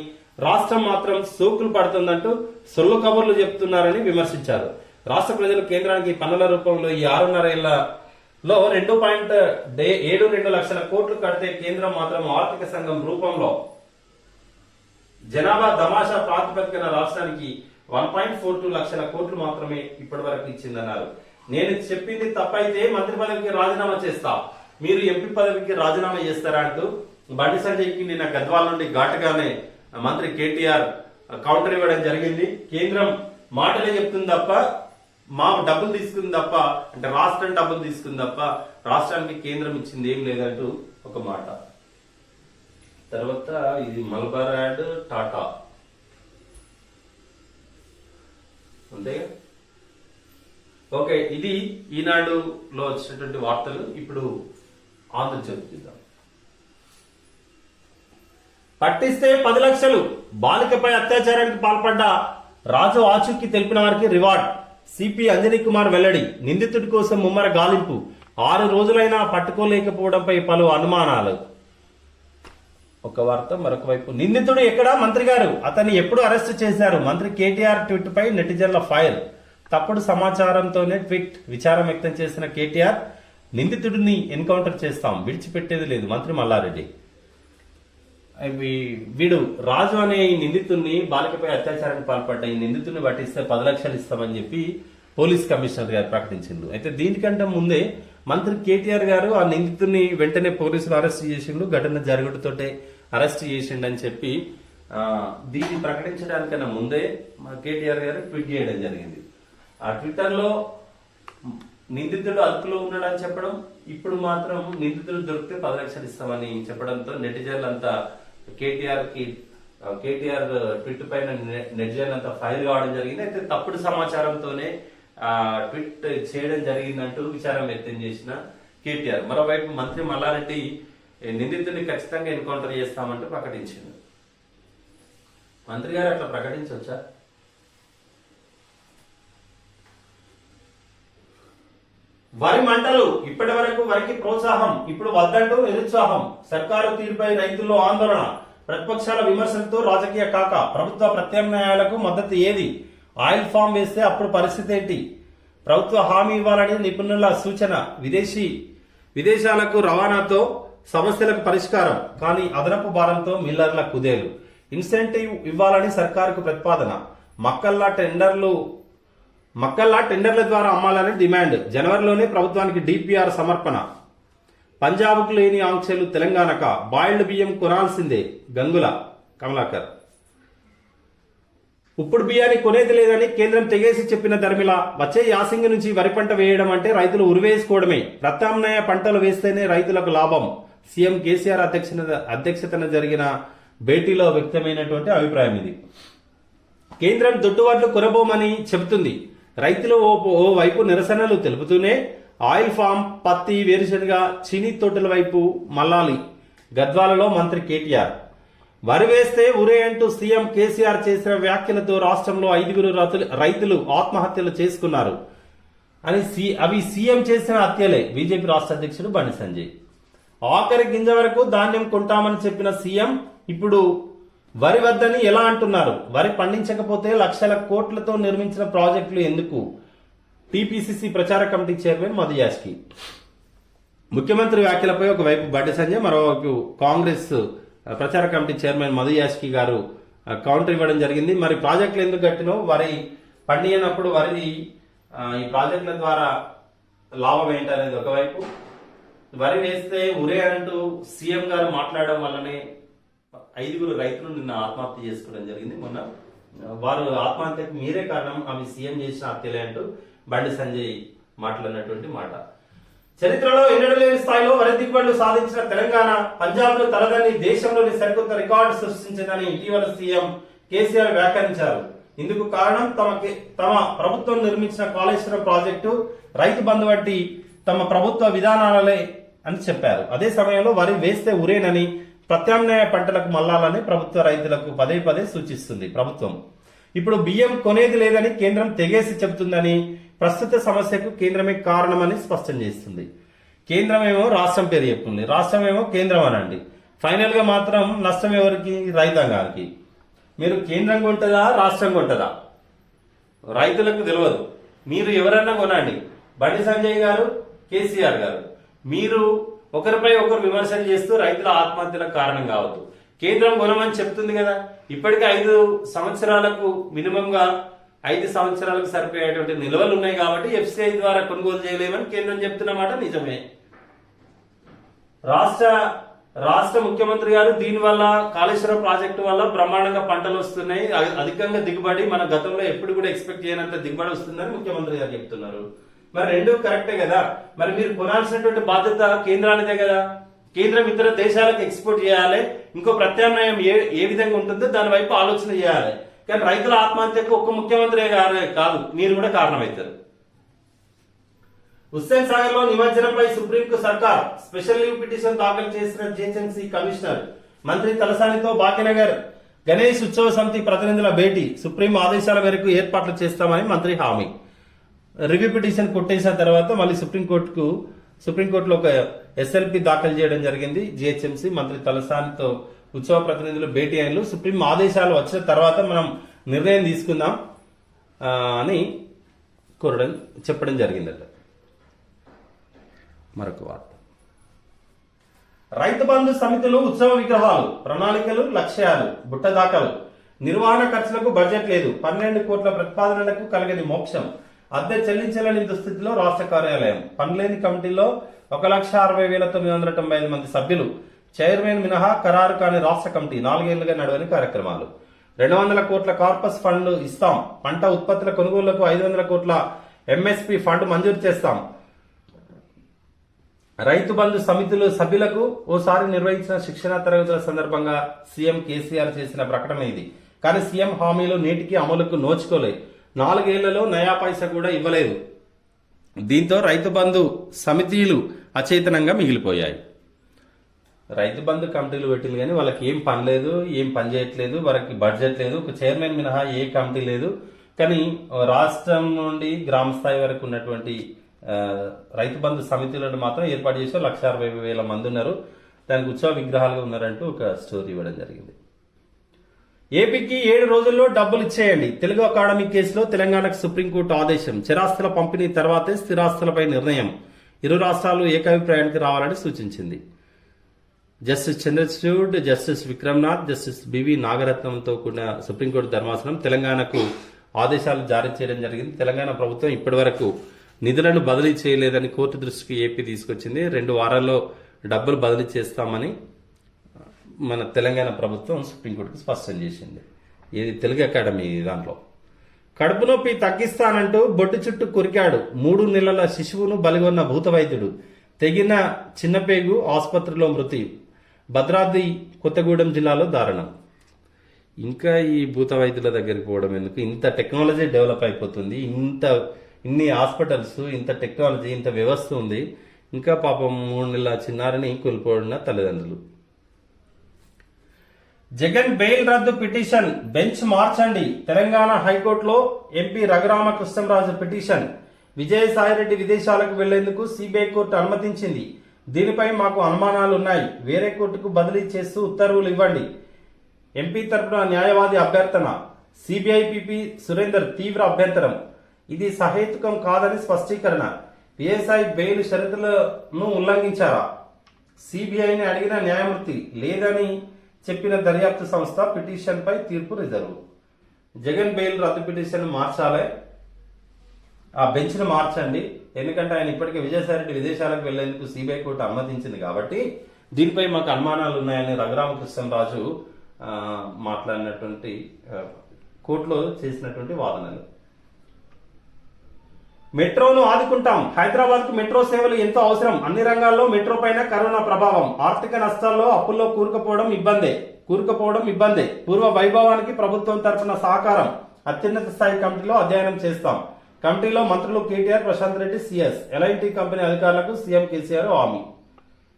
రాష్ట్రం మాత్రం సోకులు పడుతుందంటూ సొల్లు కబుర్లు చెప్తున్నారని విమర్శించారు. రాష్ట్ర ప్రజలు కేంద్రానికి పన్నుల రూపంలో ఈ 6.5 ఏళ్లలో 2.72 లక్షల కోట్లు కడితే కేంద్రం మాత్రం ఆర్థిక సంఘం రూపంలో జనాభా తమాషా ప్రాతిపదికన రాష్ట్రానికి 1.42 లక్షల కోట్లు మాత్రమే ఇప్పటి వరకు ఇచ్చిందన్నారు. నేను చెప్పింది తప్పైతే మంత్రి పదవికి రాజీనామా చేస్తా, మీరు ఎంపీ పదవికి రాజీనామా చేస్తారా అంటూ బండి సంజయ్కి నిన్న గద్వాల నుండి ఘాటుగానే మంత్రి కేటీఆర్ కౌంటర్ ఇవ్వడం జరిగింది. కేంద్రం మాటలే చెప్తుంది తప్ప, మా డబ్బులు తీసుకుంది తప్ప, అంటే రాష్ట్రం డబ్బులు తీసుకుంది తప్ప రాష్ట్రానికి కేంద్రం ఇచ్చింది ఏం లేదంటూ ఒక మాట. తర్వాత ఇది మలబార్ యాడ్ టాటా అంతే. ఓకే, ఇది ఈనాడులో వచ్చినటువంటి వార్తలు. ఇప్పుడు ఆంధ్రజ్యోతి చూద్దాం. పట్టిస్తే 10 లక్షలు, బాలికపై అత్యాచారానికి పాల్పడ్డ రాజు ఆచూకీ తెలిపిన వారికి రివార్డ్. సిపి అంజనీ కుమార్ వెల్లడి. నిందితుడి కోసం ముమ్మర గాలింపు. 6 రోజులైనా పట్టుకోలేకపోవడంపై పలు అనుమానాలు. ఒక వార్త. మరొక వైపు, నిందితుడు ఎక్కడా మంత్రి గారు, అతన్ని ఎప్పుడు అరెస్ట్ చేశారు? మంత్రి కేటీఆర్ ట్వీట్ పై నెటిజన్ల ఫైర్. తప్పుడు సమాచారంతోనే ట్వీట్. విచారం వ్యక్తం చేసిన కేటీఆర్, నిందితుడిని ఎన్కౌంటర్ చేస్తాం, విడిచిపెట్టేది లేదు. మంత్రి మల్లారెడ్డి. వీడు రాజు అనే ఈ నిందితుడిని, బాలికపై అత్యాచారానికి పాల్పడ్డ ఈ నిందితుడిని పట్టిస్తే 10 లక్షలు ఇస్తామని చెప్పి పోలీస్ కమిషనర్ గారు ప్రకటించిండు. అయితే దీనికంటే ముందే మంత్రి కేటీఆర్ గారు ఆ నిందితుడిని వెంటనే పోలీసులు అరెస్ట్ చేసిండు, ఘటన జరుగుడుతోటే అరెస్ట్ చేసిండని చెప్పి దీన్ని ప్రకటించడానికన్నా ముందే మా కేటీఆర్ గారు ట్వీట్ చేయడం జరిగింది. ఆ ట్విట్టర్ లో నిందితుడు అదుపులో ఉన్నాడని చెప్పడం, ఇప్పుడు మాత్రం నిందితుడు దొరికితే 10 లక్షలు ఇస్తామని చెప్పడంతో నెటిజన్లు అంతా కేటీఆర్ ట్విట్ పైన నెటిజన్లు అంతా ఫైర్ కావడం జరిగింది. అయితే తప్పుడు సమాచారంతోనే ట్వీట్ చేయడం జరిగిందంటూ విచారం వ్యక్తం చేసిన కేటీఆర్. మరోవైపు మంత్రి మల్లారెడ్డి నిందితుడిని ఖచ్చితంగా ఎన్కౌంటర్ చేస్తామంటూ ప్రకటించింది. మంత్రి గారు అట్లా ప్రకటించవచ్చా? వరి మంటలు. ఇప్పటి వరకు వరికి ప్రోత్సాహం, ఇప్పుడు వద్దంటూ నిరుత్సాహం. సర్కారు తీరుపై రైతుల్లో ఆందోళన. ప్రతిపక్షాల విమర్శలతో రాజకీయ కాక. ప్రభుత్వ ప్రత్యామ్నాయాలకు మద్దతు ఏది? ఆయిల్ ఫామ్ వేస్తే అప్పుడు పరిస్థితి ఏంటి? ప్రభుత్వ హామీ ఇవ్వాలని నిపుణుల సూచన. విదేశాలకు రవాణాతో సమస్యలకు పరిష్కారం, కానీ అదనపు భారంతో మిల్లర్ల కుదేలు. ఇన్సెంటివ్ ఇవ్వాలని సర్కారుకు ప్రతిపాదన. మక్కల్లా టెండర్ల ద్వారా అమ్మాలని డిమాండ్. జనవరిలోనే ప్రభుత్వానికి డిపిఆర్ సమర్పణ. పంజాబ్కు లేని ఆంక్షలు తెలంగాణక. బాయిల్డ్ బియ్యం కొనాల్సిందే. గంగుల కమలాకర్. ఉప్పుడు బియ్యాన్ని కొనేది లేదని కేంద్రం తెగేసి చెప్పిన ధర్మిల. వచ్చే యాసింగి నుంచి వరి పంట వేయడం అంటే రైతులు ఉరివేసుకోవడమే. ప్రత్యామ్నాయ పంటలు వేస్తేనే రైతులకు లాభం. సీఎం కేసీఆర్ అధ్యక్షతన జరిగిన భేటీలో వ్యక్తమైనటువంటి అభిప్రాయం ఇది. కేంద్రం దొడ్డువాట్లు కొనబోమని చెబుతుంది. రైతులు ఓ వైపు నిరసనలు తెలుపుతూనే ఆయిల్ ఫామ్, పత్తి, వేరుశనగ, చీనీ తోటల వైపు మల్లాలి. గద్వాలలో మంత్రి కేటీఆర్. వరి వేస్తే ఉరే అంటూ సీఎం కేసీఆర్ చేసిన వ్యాఖ్యలతో రాష్ట్రంలో 5 రైతులు ఆత్మహత్యలు చేసుకున్నారు అని అవి సీఎం చేసిన హత్యలే. బీజేపీ రాష్ట్ర అధ్యక్షుడు బండి సంజయ్. ఆఖరి గింజ వరకు ధాన్యం కొంటామని చెప్పిన సీఎం ఇప్పుడు వరి వద్దని ఎలా అంటున్నారు? వరి పండించకపోతే లక్షల కోట్లతో నిర్మించిన ప్రాజెక్టులు ఎందుకు? టీపీసీసీ ప్రచార కమిటీ చైర్మన్ మధు యాష్కి. ముఖ్యమంత్రి వ్యాఖ్యలపై ఒకవైపు బండి సంజయ్, మరోవైపు కాంగ్రెస్ ప్రచార కమిటీ చైర్మన్ మధు యాష్కి గారు కౌంటర్ ఇవ్వడం జరిగింది. మరి ప్రాజెక్టులు ఎందుకు కట్టినో, వరి పండినప్పుడు వరి ఈ ప్రాజెక్టుల ద్వారా లాభం ఏంటనేది ఒకవైపు, వరి వేస్తే ఉరే అంటూ సీఎం గారు మాట్లాడడం వల్లనే 5 రైతులు నిన్న ఆత్మహత్య చేసుకోవడం జరిగింది. మొన్న వారు ఆత్మహత్యకు మీరే కారణం, అవి సీఎం చేసిన హత్యలే అంటూ బండి సంజయ్ మాట్లాడినటువంటి మాట. చరిత్రలో ఎన్నడూ లేని స్థాయిలో వరి దిగుబడులు సాధించిన తెలంగాణ పంజాబ్ లో తలదని దేశంలోని సరికొత్త రికార్డు సృష్టించిందని ఇటీవల సీఎం కేసీఆర్ వ్యాఖ్యానించారు. ఇందుకు కారణం తమ ప్రభుత్వం నిర్మించిన కాళేశ్వరం ప్రాజెక్టు, రైతు బంధు వంటి తమ ప్రభుత్వ విధానాలే అని చెప్పారు. అదే సమయంలో వరి వేస్తే ఉరేనని, ప్రత్యామ్నాయ పంటలకు మల్లాలని ప్రభుత్వ రైతులకు పదే సూచిస్తుంది ప్రభుత్వం. ఇప్పుడు బియ్యం కొనేది లేదని కేంద్రం తెగేసి చెబుతుందని, ప్రస్తుత సమస్యకు కేంద్రమే కారణమని స్పష్టం చేస్తుంది. కేంద్రమేమో రాష్ట్రం పేరు చెప్తుంది, రాష్ట్రమేమో కేంద్రం అనండి. ఫైనల్ గా మాత్రం నష్టం ఎవరికి? రైతాంగానికి. మీరు కేంద్రం కొంటదా, రాష్ట్రం కొంటదా? రైతులకు తెలియదు. మీరు ఎవరన్నా కొనండి, బండి సంజయ్ గారు, కేసీఆర్ గారు, మీరు ఒకరిపై ఒకరు విమర్శలు చేస్తూ రైతుల ఆత్మహత్యలకు కారణం కావద్దు. కేంద్రం కొనమని చెప్తుంది కదా. ఇప్పటికే 5 సంవత్సరాలకు మినిమం గా 5 సంవత్సరాలకు సరిపోయేటువంటి నిల్వలు ఉన్నాయి కాబట్టి ఎఫ్సిఐ ద్వారా కొనుగోలు చేయలేమని కేంద్రం చెప్తున్న మాట నిజమే. రాష్ట్ర ముఖ్యమంత్రి గారు దీనివల్ల, కాళేశ్వరం ప్రాజెక్టు వల్ల బ్రహ్మాండంగా పంటలు వస్తున్నాయి, అధికంగా దిగుబడి మన గతంలో ఎప్పుడు కూడా ఎక్స్పెక్ట్ చేయనంత దిగుబడి వస్తుందని ముఖ్యమంత్రి గారు చెప్తున్నారు. మరి రెండు కరెక్టే కదా. మరి మీరు కొనాల్సినటువంటి బాధ్యత కేంద్రానిదే కదా. కేంద్రం ఇతర దేశాలకు ఎక్స్పోర్ట్ చేయాలి, ఇంకో ప్రత్యామ్నాయం ఏ విధంగా ఉంటుందో దాని వైపు ఆలోచన చేయాలి. కానీ రైతుల ఆత్మహత్యకు ఒక్క ముఖ్యమంత్రి కాదు, మీరు కూడా కారణమవుతారు. హుస్సేన్ సాగర్ లో నిమజ్జనంపై సుప్రీంకు సర్కార్ స్పెషల్ లీవ్ పిటిషన్ దాఖలు చేసిన జిహెచ్ఎంసీ కమిషనర్ మంత్రి తలసానితో భాగ్యనగర్ గణేష్ ఉత్సవ సమితి ప్రతినిధుల భేటీ. సుప్రీం ఆదేశాల మేరకు ఏర్పాట్లు చేస్తామని మంత్రి హామీ. రివ్యూ పిటిషన్ కొట్టేసిన తర్వాత మళ్ళీ సుప్రీంకోర్టులో ఒక ఎస్ఎల్పి దాఖలు చేయడం జరిగింది. జిహెచ్ఎంసీ మంత్రి తలసానితో ఉత్సవ ప్రతినిధులు భేటీ అయినలు. సుప్రీం ఆదేశాలు వచ్చిన తర్వాత మనం నిర్ణయం తీసుకుందాం అని చెప్పడం జరిగిందట. మరొక వార్త, రైతు బంధు సమితులు ఉత్సవ విగ్రహాలు, ప్రణాళికలు, లక్ష్యాలు, బుట్ట దాఖలు, నిర్వహణ ఖర్చులకు బడ్జెట్ లేదు, 12 కోట్ల ప్రతిపాదనలకు కలగని మోక్షం, అద్దె చెల్లించలేని దుస్థితిలో రాష్ట్ర కార్యాలయం, పనిలేని కమిటీలో 1,60,995 మంది సభ్యులు, చైర్మన్ మినహా ఖరారు కాని రాష్ట్ర కమిటీ, 4 ఏళ్లుగా నడవని కార్యక్రమాలు, 200 కోట్ల కార్పస్ ఫండ్ ఇస్తాం, పంట ఉత్పత్తుల కొనుగోలుకు 500 కోట్ల ఎంఎస్పీ ఫండ్ మంజూరు చేస్తాం, రైతు బంధు సమితులు సభ్యులకు ఓసారి నిర్వహించిన శిక్షణా తరగతుల సందర్భంగా సీఎం కేసీఆర్ చేసిన ప్రకటన ఇది. కానీ సీఎం హామీలు నేటికి అమలుకు నోచుకోలే. 4 ఏళ్లలో నయా పైసా కూడా ఇవ్వలేదు. దీంతో రైతు బంధు సమితిలు అచేతనంగా మిగిలిపోయాయి. రైతు బంధు కమిటీలు పెట్టింది కానీ వాళ్ళకి ఏం పని లేదు, ఏం పని చేయట్లేదు, వారికి బడ్జెట్ లేదు, ఒక చైర్మన్ మినహా ఏ కమిటీ లేదు. కానీ రాష్ట్రం నుండి గ్రామ స్థాయి వరకు ఉన్నటువంటి రైతు బంధు సమితులను మాత్రం ఏర్పాటు చేసి 1,60,000 మంది ఉన్నారు. దానికి ఉత్సవ విగ్రహాలుగా ఉన్నారంటూ ఒక స్టోరీ ఇవ్వడం జరిగింది. ఏపీకి 7 రోజుల్లో డబ్బులు ఇచ్చేయండి. తెలుగు అకాడమీ కేసులో తెలంగాణకు సుప్రీంకోర్టు ఆదేశం. స్థిరాస్తుల పంపిణీ తర్వాతే స్థిరాస్తులపై నిర్ణయం. ఇరు రాష్ట్రాలు ఏకాభిప్రాయానికి రావాలని సూచించింది. Justice Chandrachud, Justice Vikramnath, Justice BV నాగరత్నంతో కూడిన సుప్రీంకోర్టు ధర్మాసనం తెలంగాణకు ఆదేశాలు జారీ చేయడం జరిగింది. తెలంగాణ ప్రభుత్వం ఇప్పటి వరకు నిధులను బదిలీ చేయలేదని కోర్టు దృష్టికి ఏపీ తీసుకొచ్చింది. 2 వారాల్లో డబ్బులు బదిలీ చేస్తామని మన తెలంగాణ ప్రభుత్వం సుప్రీంకోర్టుకు స్పష్టం చేసింది. ఇది తెలుగు అకాడమీ దాంట్లో. కడుపు నొప్పి తగ్గిస్తానంటూ బొట్టు చుట్టూ కొరికాడు. 3 నెలల శిశువును బలిగొన్న భూత వైద్యుడు. తెగిన చిన్నపేగు ఆసుపత్రిలో మృతి. భద్రాద్రి కొత్తగూడెం జిల్లాలో దారుణం. ఇంకా ఈ భూత వైద్యుల దగ్గరికి పోవడం ఎందుకు? ఇంత టెక్నాలజీ డెవలప్ అయిపోతుంది, ఇన్ని హాస్పిటల్స్, ఇంత టెక్నాలజీ, ఇంత వ్యవస్థ ఉంది. ఇంకా పాపం 3 నెలల చిన్నారిని కోల్పోయిన తల్లిదండ్రులు. జగన్ బెయిల్ రద్దు పిటిషన్ బెంచ్ మార్చండి. తెలంగాణ హైకోర్టులో ఎంపీ రఘురామకృష్ణంరాజు పిటిషన్. విజయసాయిరెడ్డి విదేశాలకు వెళ్లేందుకు సిబిఐ కోర్టు అనుమతించింది. దీనిపై మాకు అనుమానాలున్నాయి. వేరే కోర్టుకు బదిలీ చేస్తూ ఉత్తర్వులు ఇవ్వండి. ఎంపీ తరపున న్యాయవాది అభ్యర్థన. సిబిఐ పిపి సురేందర్ తీవ్ర అభ్యంతరం. ఇది సహేతుకం కాదని స్పష్టీకరణ. పిఎస్ఐ బెయిల్ షరతులను ఉల్లంఘించారా? సిబిఐని అడిగిన న్యాయమూర్తి లేదని చెప్పిన దర్యాప్తు సంస్థ. పిటిషన్ పై తీర్పు రిజర్వ్. జగన్ బెయిల్ రద్దు పిటిషన్ మార్చాలి, ఆ బెంచ్ ను మార్చండి. ఎందుకంటే ఆయన ఇప్పటికే విజయసాయిరెడ్డి విదేశాలకు వెళ్లేందుకు సిబిఐ కోర్టు అనుమతించింది కాబట్టి దీనిపై మాకు అనుమానాలు ఉన్నాయని రఘురామకృష్ణంరాజు మాట్లాడినటువంటి కోర్టులో చేసినటువంటి వాదనలు. మెట్రోను ఆదుకుంటాం. హైదరాబాద్ కు మెట్రో సేవలు ఎంతో అవసరం. అన్ని రంగాల్లో మెట్రో పైన కరోనా ప్రభావం. ఆర్థిక నష్టాల్లో అప్పుల్లో కూరుకుపోవడం ఇబ్బందే. పూర్వ వైభవానికి ప్రభుత్వం తరఫున సహకారం. అత్యున్నత స్థాయి కమిటీలో అధ్యయనం చేస్తాం. కమిటీలో మంత్రులు KTR, Prashant Reddy, CS. LIT company అధికారులకు సీఎం కేసీఆర్ హామీ.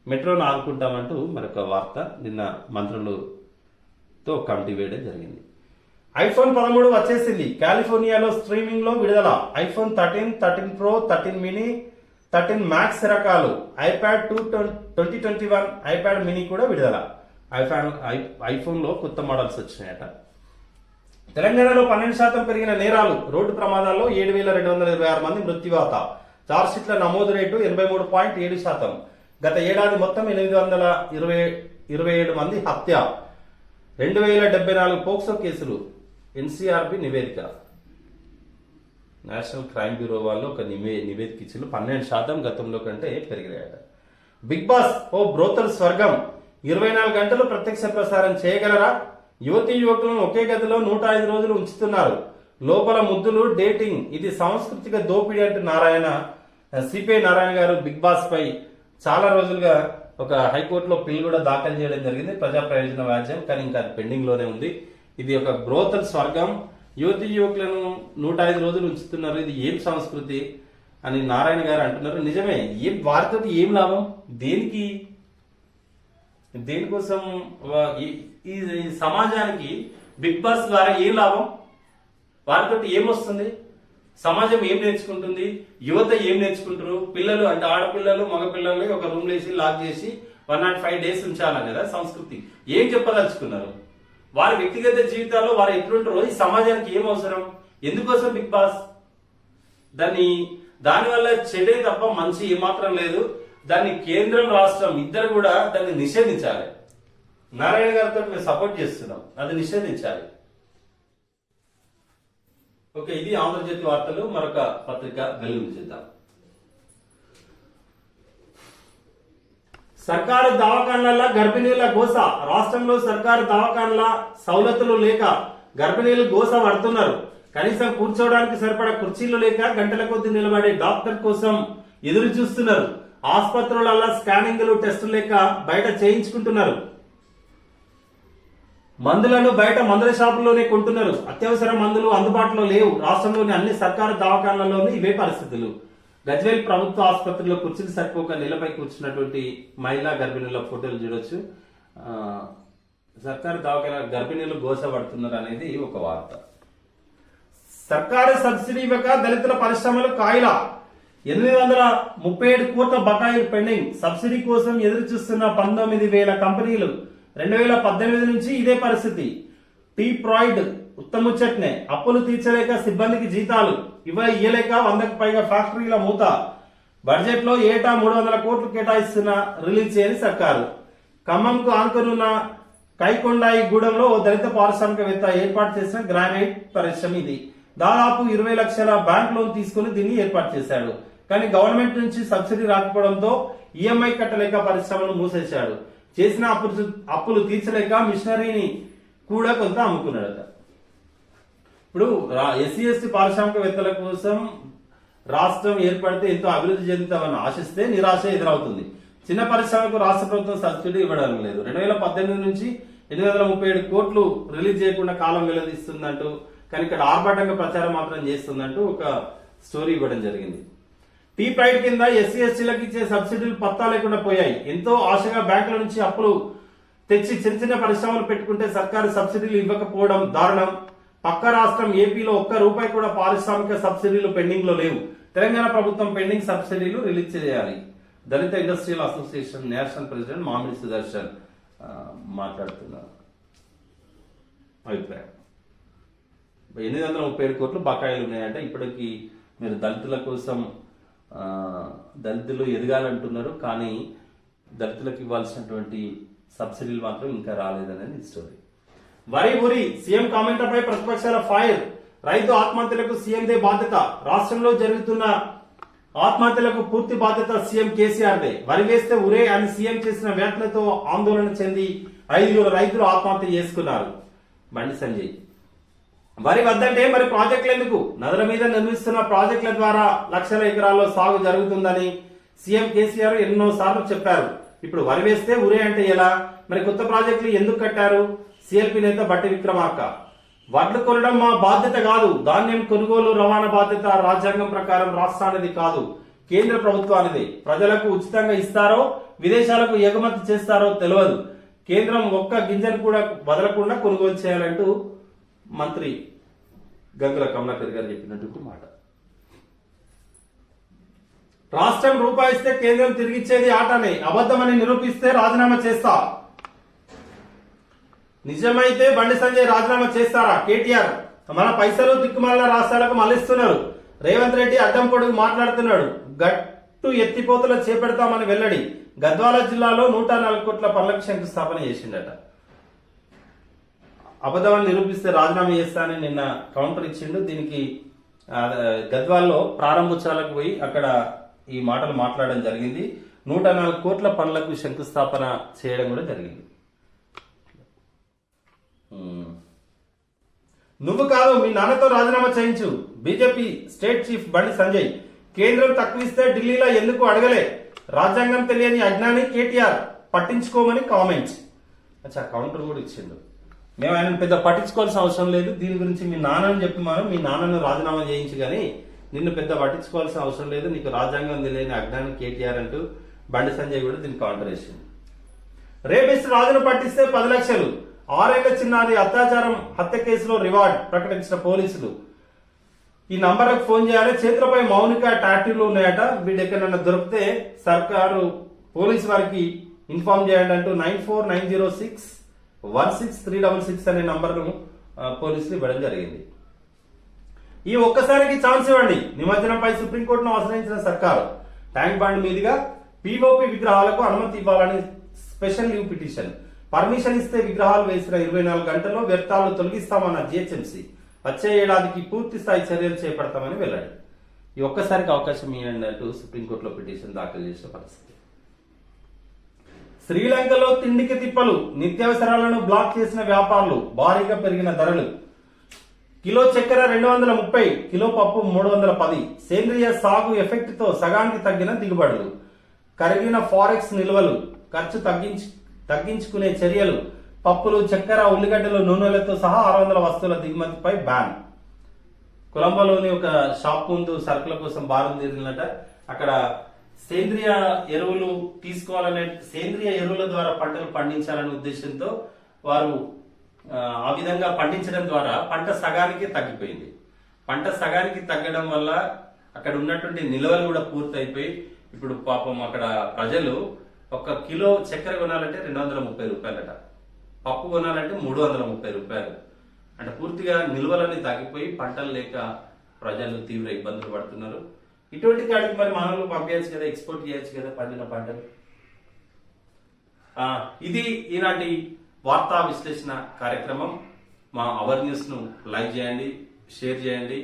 మెట్రోను ఆదుకుంటామంటూ మరొక వార్త. నిన్న మంత్రులతో కమిటీ వేయడం జరిగింది. ఐఫోన్ 13 వచ్చేసింది. కాలిఫోర్నియాలో స్ట్రీమింగ్ లో విడుదల. ఐఫోన్ 13, 13 ప్రో, 13 మినీ, 13 మ్యాక్స్ రకాలు. ఐప్యాడ్ 2 2021, ఐప్యాడ్ మినీ కూడా విడుదల. ఐఫోన్ లో కొత్త మోడల్స్ వచ్చినాయట. తెలంగాణలో 12% పెరిగిన నేరాలు. రోడ్డు ప్రమాదాల్లో 7,226 మంది మృత్యువాత. చార్జ్షీట్ల నమోదు రేటు 83.7%. గత ఏడాది మొత్తం 827 మంది హత్య. 2,074 పోక్సో కేసులు. ఎన్సీఆర్బి నివేదిక. నేషనల్ క్రైమ్ బ్యూరో వాళ్ళు ఒక నివేదిక ఇచ్చిన 12% గతంలో కంటే పెరిగాయట. బిగ్ బాస్ ఓ బ్రోతల్ స్వర్గం. 24 గంటలు ప్రత్యక్ష ప్రసారం చేయగలరా? యువతీ యువకులను ఒకే గదిలో 105 రోజులు ఉంచుతున్నారు. లోపల ముద్దులు, డేటింగ్. ఇది సాంస్కృతిక దోపిడీ అంటూ సిపిఐ నారాయణ గారు బిగ్ బాస్ పై చాలా రోజులుగా ఒక హైకోర్టులో పిల్ కూడా దాఖలు చేయడం జరిగింది. ప్రజా ప్రయోజన వ్యాజ్యం. కానీ ఇంకా అది పెండింగ్ లోనే ఉంది. ఇది ఒక బ్రోతల్ స్వర్గం. యువతీ యువకులను 105 రోజులు ఉంచుతున్నారు. ఇది ఏం సంస్కృతి అని నారాయణ గారు అంటున్నారు. నిజమే, వారితో ఏం లాభం, దేనికోసం ఈ సమాజానికి బిగ్ బాస్ ద్వారా ఏం లాభం, వారితో ఏమొస్తుంది, సమాజం ఏం నేర్చుకుంటుంది, యువత ఏం నేర్చుకుంటారు, పిల్లలు అంటే ఆడపిల్లలు మగపిల్లల్ని ఒక రూమ్ వేసి లాక్ చేసి 105 days ఉంచాలి కదా సంస్కృతి. ఏం చెప్పదలుచుకున్నారు, వారి వ్యక్తిగత జీవితాల్లో వారు ఎట్లుంటారో ఈ సమాజానికి ఏం అవసరం, ఎందుకోసం బిగ్ బాస్, దానివల్ల చెడే తప్ప మంచి ఏమాత్రం లేదు. దాన్ని కేంద్రం రాష్ట్రం ఇద్దరు కూడా దాన్ని నిషేధించాలి. నారాయణ గారితో మేము సపోర్ట్ చేస్తున్నాం, అది నిషేధించాలి. ఓకే, ఇది ఆంధ్రజ్యోతి వార్తలు. మరొక పత్రిక వెలుగు చేద్దాం. సర్కారు దవాఖాన్ల గర్భిణీల గోస. రాష్ట్రంలో సర్కారు దవాఖాన్ల సౌలతులు లేక గర్భిణీలు గోస పడుతున్నారు. కనీసం కూర్చోవడానికి సరిపడా కుర్చీలు లేక గంటల కొద్ది నిలబడే డాక్టర్ కోసం ఎదురు చూస్తున్నారు. ఆసుపత్రులలో స్కానింగ్లు టెస్టులు లేక బయట చేయించుకుంటున్నారు. మందులను బయట మందుల షాపుల్లోనే కొంటున్నారు. అత్యవసర మందులు అందుబాటులో లేవు. రాష్ట్రంలోని అన్ని సర్కారు దవాఖాన్లలోనూ ఇవే పరిస్థితులు. గజ్వేల్ ప్రభుత్వ ఆసుపత్రిలో కుర్చీలు సరిపోక నీళ్లపై కూర్చున్నటువంటి మహిళా గర్భిణుల ఫోటోలు చూడొచ్చు. సర్కారు దవాఖాన గర్భిణీలు గోస పడుతున్నారు అనేది ఒక వార్త. సర్కారు సబ్సిడీ ఇవ్వక దళితుల పరిశ్రమలు కాయిలా. 837 కోట్ల బకాయిలు పెండింగ్. సబ్సిడీ కోసం ఎదురు చూస్తున్న 19,000 కంపెనీలు. 2018 నుంచి ఇదే పరిస్థితి. Tea pride ఉత్తముచ్చట్నే. అప్పులు తీర్చలేక సిబ్బందికి జీతాలు ఇయ్యలేక 100కు పైగా ఫ్యాక్టరీల మూత. బడ్జెట్ లో ఏటా 300 కోట్లు కేటాయిస్తున్న రిలీజ్ చేయని సర్కారు. ఖమ్మంకు ఆనుకున్న కైకొండాయి గూడెంలో ఓ దళిత పారిశ్రామికవేత్త ఏర్పాటు చేసిన గ్రానైట్ పరిశ్రమ ఇది. దాదాపు 20 లక్షల బ్యాంక్ లోన్ తీసుకుని దీన్ని ఏర్పాటు చేశాడు. కానీ గవర్నమెంట్ నుంచి సబ్సిడీ రాకపోవడంతో ఈఎంఐ కట్టలేక పరిశ్రమను మూసేశాడు. చేసిన అప్పులు తీర్చలేక మిషనరీని కూడా కొంత అమ్ముకున్నాడట. ఇప్పుడు ఎస్సీ ఎస్టీ పారిశ్రామికవేత్తల కోసం రాష్ట్రం ఏర్పడితే ఎంతో అభివృద్ధి చెందుతామని ఆశిస్తే నిరాశ ఎదురవుతుంది. చిన్న పరిశ్రమకు రాష్ట్ర ప్రభుత్వం సబ్సిడీ ఇవ్వడం లేదు. 2018 నుంచి 837 కోట్లు రిలీజ్ చేయకుండా కాలం వెల్లదీస్తుందంటూ, కానీ ఇక్కడ ఆర్భాటంగా ప్రచారం మాత్రం చేస్తుందంటూ ఒక స్టోరీ ఇవ్వడం జరిగింది. టీ ప్రైడ్ కింద ఎస్సీ ఎస్టీలకు ఇచ్చే సబ్సిడీలు పత్తా లేకుండా పోయాయి. ఎంతో ఆశగా బ్యాంకుల నుంచి అప్పులు తెచ్చి చిన్న చిన్న పరిశ్రమలు పెట్టుకుంటే సర్కారు సబ్సిడీలు ఇవ్వకపోవడం దారుణం. పక్క రాష్ట్రం ఏపీలో ₹1 కూడా పారిశ్రామిక సబ్సిడీలు పెండింగ్ లో లేవు. తెలంగాణ ప్రభుత్వం పెండింగ్ సబ్సిడీలు రిలీజ్ చేయాలి. దళిత ఇండస్ట్రియల్ అసోసియేషన్ నేషనల్ ప్రెసిడెంట్ మామిడి సుదర్శన్ మాట్లాడుతున్నారు. అభిప్రాయం, 837 కోట్లు బకాయిలు ఉన్నాయంటే ఇప్పటికి మీరు దళితుల కోసం దళితులు ఎదగాలంటున్నారు, కానీ దళితులకు ఇవ్వాల్సినటువంటి సబ్సిడీలు మాత్రం ఇంకా రాలేదనేది స్టోరీ. వరి ఊరి సీఎం కామెంట్లపై ప్రతిపక్షాల ఫైర్. రైతు ఆత్మహత్యలకు సీఎందే బాధ్యత. రాష్ట్రంలో జరుగుతున్న ఆత్మహత్యలకు పూర్తి బాధ్యత సీఎం కేసీఆర్దే. వరి వేస్తే ఉరే అని సీఎం చేసిన వ్యాఖ్యలతో ఆందోళన చెంది 5 రైతులు ఆత్మహత్య చేసుకున్నారు. బండి సంజయ్, వరి వద్దంటే మరి ప్రాజెక్టులు ఎందుకు? నదుల మీద నిర్మిస్తున్న ప్రాజెక్టుల ద్వారా లక్షల ఎకరాల్లో సాగు జరుగుతుందని సీఎం కేసీఆర్ ఎన్నోసార్లు చెప్పారు. ఇప్పుడు వరి వేస్తే ఉరే అంటే ఎలా? మరి కొత్త ప్రాజెక్టులు ఎందుకు కట్టారు? సిఎల్పి నేత బట్టి విక్రమార్క, వడ్లు కొనడం మా బాధ్యత కాదు, ధాన్యం కొనుగోలు రవాణా బాధ్యత రాజ్యాంగం ప్రకారం రాష్ట్రానిది కాదు, కేంద్ర ప్రభుత్వానిది. ప్రజలకు ఉచితంగా ఇస్తారో విదేశాలకు ఎగుమతి చేస్తారో తెలియదు. కేంద్రం ఒక్క గింజను కూడా వదలకుండా కొనుగోలు చేయాలంటూ మంత్రి గంగుల కమలాకర్ గారు చెప్పినట్టు మాట. రాష్ట్రం రూపాయి ఇస్తే కేంద్రం తిరిగిచ్చేది ఆటనే. అబద్ధమని నిరూపిస్తే రాజీనామా చేస్తా. నిజమైతే బండి సంజయ్ రాజీనామా చేస్తారా? కేటీఆర్, మన పైసలు దిక్కుమాలిన రాష్ట్రాలకు మళ్లిస్తున్నారు. రేవంత్ రెడ్డి అడ్డం పొడుగు మాట్లాడుతున్నాడు. గట్టు ఎత్తిపోతలు చేపెడతామని వెల్లడి. గద్వాల జిల్లాలో 104 కోట్ల పనులకు శంకుస్థాపన చేసిండట. అబద్ధమని నిరూపిస్తే రాజీనామా చేస్తానని నిన్న కౌంటర్ ఇచ్చిండు. దీనికి గద్వాల్లో ప్రారంభోత్సవాలకు పోయి అక్కడ ఈ మాటలు మాట్లాడడం జరిగింది. 104 కోట్ల పనులకు శంకుస్థాపన చేయడం కూడా జరిగింది. నువ్వు కాదు, మీ నాన్నతో రాజీనామా చేయించు. BJP state chief Bandi Sanjay, కేంద్రం తక్కువిస్తే ఢిల్లీలో ఎందుకు అడగలే? రాజ్యాంగం తెలియని అజ్ఞాని కేటీఆర్, పట్టించుకోమని కామెంట్స్. అచ్చా, కౌంటర్ కూడా ఇచ్చిండు. మేము ఆయన పెద్ద పట్టించుకోవాల్సిన అవసరం లేదు. దీని గురించి మీ నాన్నని చెప్పి మనం మీ నాన్నను రాజీనామా చేయించు, కానీ నిన్ను పెద్ద పట్టించుకోవాల్సిన అవసరం లేదు, నీకు రాజ్యాంగం తెలియని అజ్ఞానం కేటీఆర్ అంటూ బండి సంజయ్ కూడా దీనికి కౌంటర్ వేసింది. రేపిస్ట్ రాజును పట్టిస్తే 10 లక్షలు, 6 ఏళ్ల చిన్నారి అత్యాచారం హత్య కేసులో రివార్డ్ ప్రకటించిన పోలీసులు. ఈ నంబర్కు ఫోన్ చేయాలి. చేతులపై మౌనిక టాటూలు ఉన్నాయట. వీడు ఎక్కడన్నా దొరికితే సర్కారు పోలీసు వారికి ఇన్ఫార్మ్ చేయండి అంటూ 9490616366 అనే నంబర్ను పోలీసులు ఇవ్వడం జరిగింది. ఈ ఒక్కసారికి ఛాన్స్ ఇవ్వండి. నిమజ్జనంపై సుప్రీంకోర్టును ఆశ్రయించిన సర్కారు ట్యాంక్ బండ్ మీదుగా పీఓపీ విగ్రహాలకు అనుమతి ఇవ్వాలని స్పెషల్ లీవ్ పిటిషన్. పర్మిషన్ ఇస్తే విగ్రహాలు వేసిన 24 గంటల్లో వ్యర్థాలు తొలగిస్తామన్న జిహెచ్ఎంసీ. వచ్చే ఏడాదికి పూర్తి స్థాయి చర్యలు చేపడతామని వెల్లడి. ఈ ఒక్కసారికి అవకాశం ఇవ్వండి అంటూ సుప్రీంకోర్టులో పిటిషన్ దాఖలు చేసిన పరిస్థితి. శ్రీలంకలో తిండికి తిప్పలు, నిత్యావసరాలను బ్లాక్ చేసిన వ్యాపారులు, భారీగా పెరిగిన ధరలు. కిలో చక్కెర 230, కిలో పప్పు 310. సేంద్రియ సాగు ఎఫెక్ట్ తో సగానికి తగ్గిన దిగుబడులు. కరిగిన ఫారెక్స్ నిల్వలు, ఖర్చు తగ్గించుకునే చర్యలు. పప్పులు, చక్కెర, ఉల్లిగడ్డలు, నూనెలతో సహా 600 వస్తువుల దిగుమతిపై బ్యాన్. కొలంబోలోని ఒక షాప్ ముందు సరుకుల కోసం భారం తీరినట. అక్కడ సేంద్రియ ఎరువులు తీసుకోవాలనే, సేంద్రియ ఎరువుల ద్వారా పంటలు పండించాలనే ఉద్దేశంతో వారు ఆ విధంగా పండించడం ద్వారా పంట సగానికి తగ్గిపోయింది. పంట సగానికి తగ్గడం వల్ల అక్కడ ఉన్నటువంటి నిల్వలు కూడా పూర్తయిపోయి ఇప్పుడు పాపం అక్కడ ప్రజలు 1 కిలో చక్కెర కొనాలంటే 230 రూపాయలట, పప్పు కొనాలంటే 330 రూపాయలు. అంటే పూర్తిగా నిల్వలన్నీ తగ్గిపోయి పంటలు లేక ప్రజలు తీవ్ర ఇబ్బందులు పడుతున్నారు. ఇటువంటి కాడికి మరి మనల్ని పంపించచ్చు కదా, ఎక్స్పోర్ట్ చేయొచ్చు కదా పండిన పంటలు. ఇది ఈనాటి వార్తా విశ్లేషణ కార్యక్రమం. మా అవర్ న్యూస్ ను లైక్ చేయండి, షేర్ చేయండి,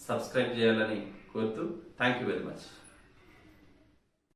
సబ్స్క్రైబ్ చేయాలని కోరుతూ థ్యాంక్ యూ వెరీ మచ్.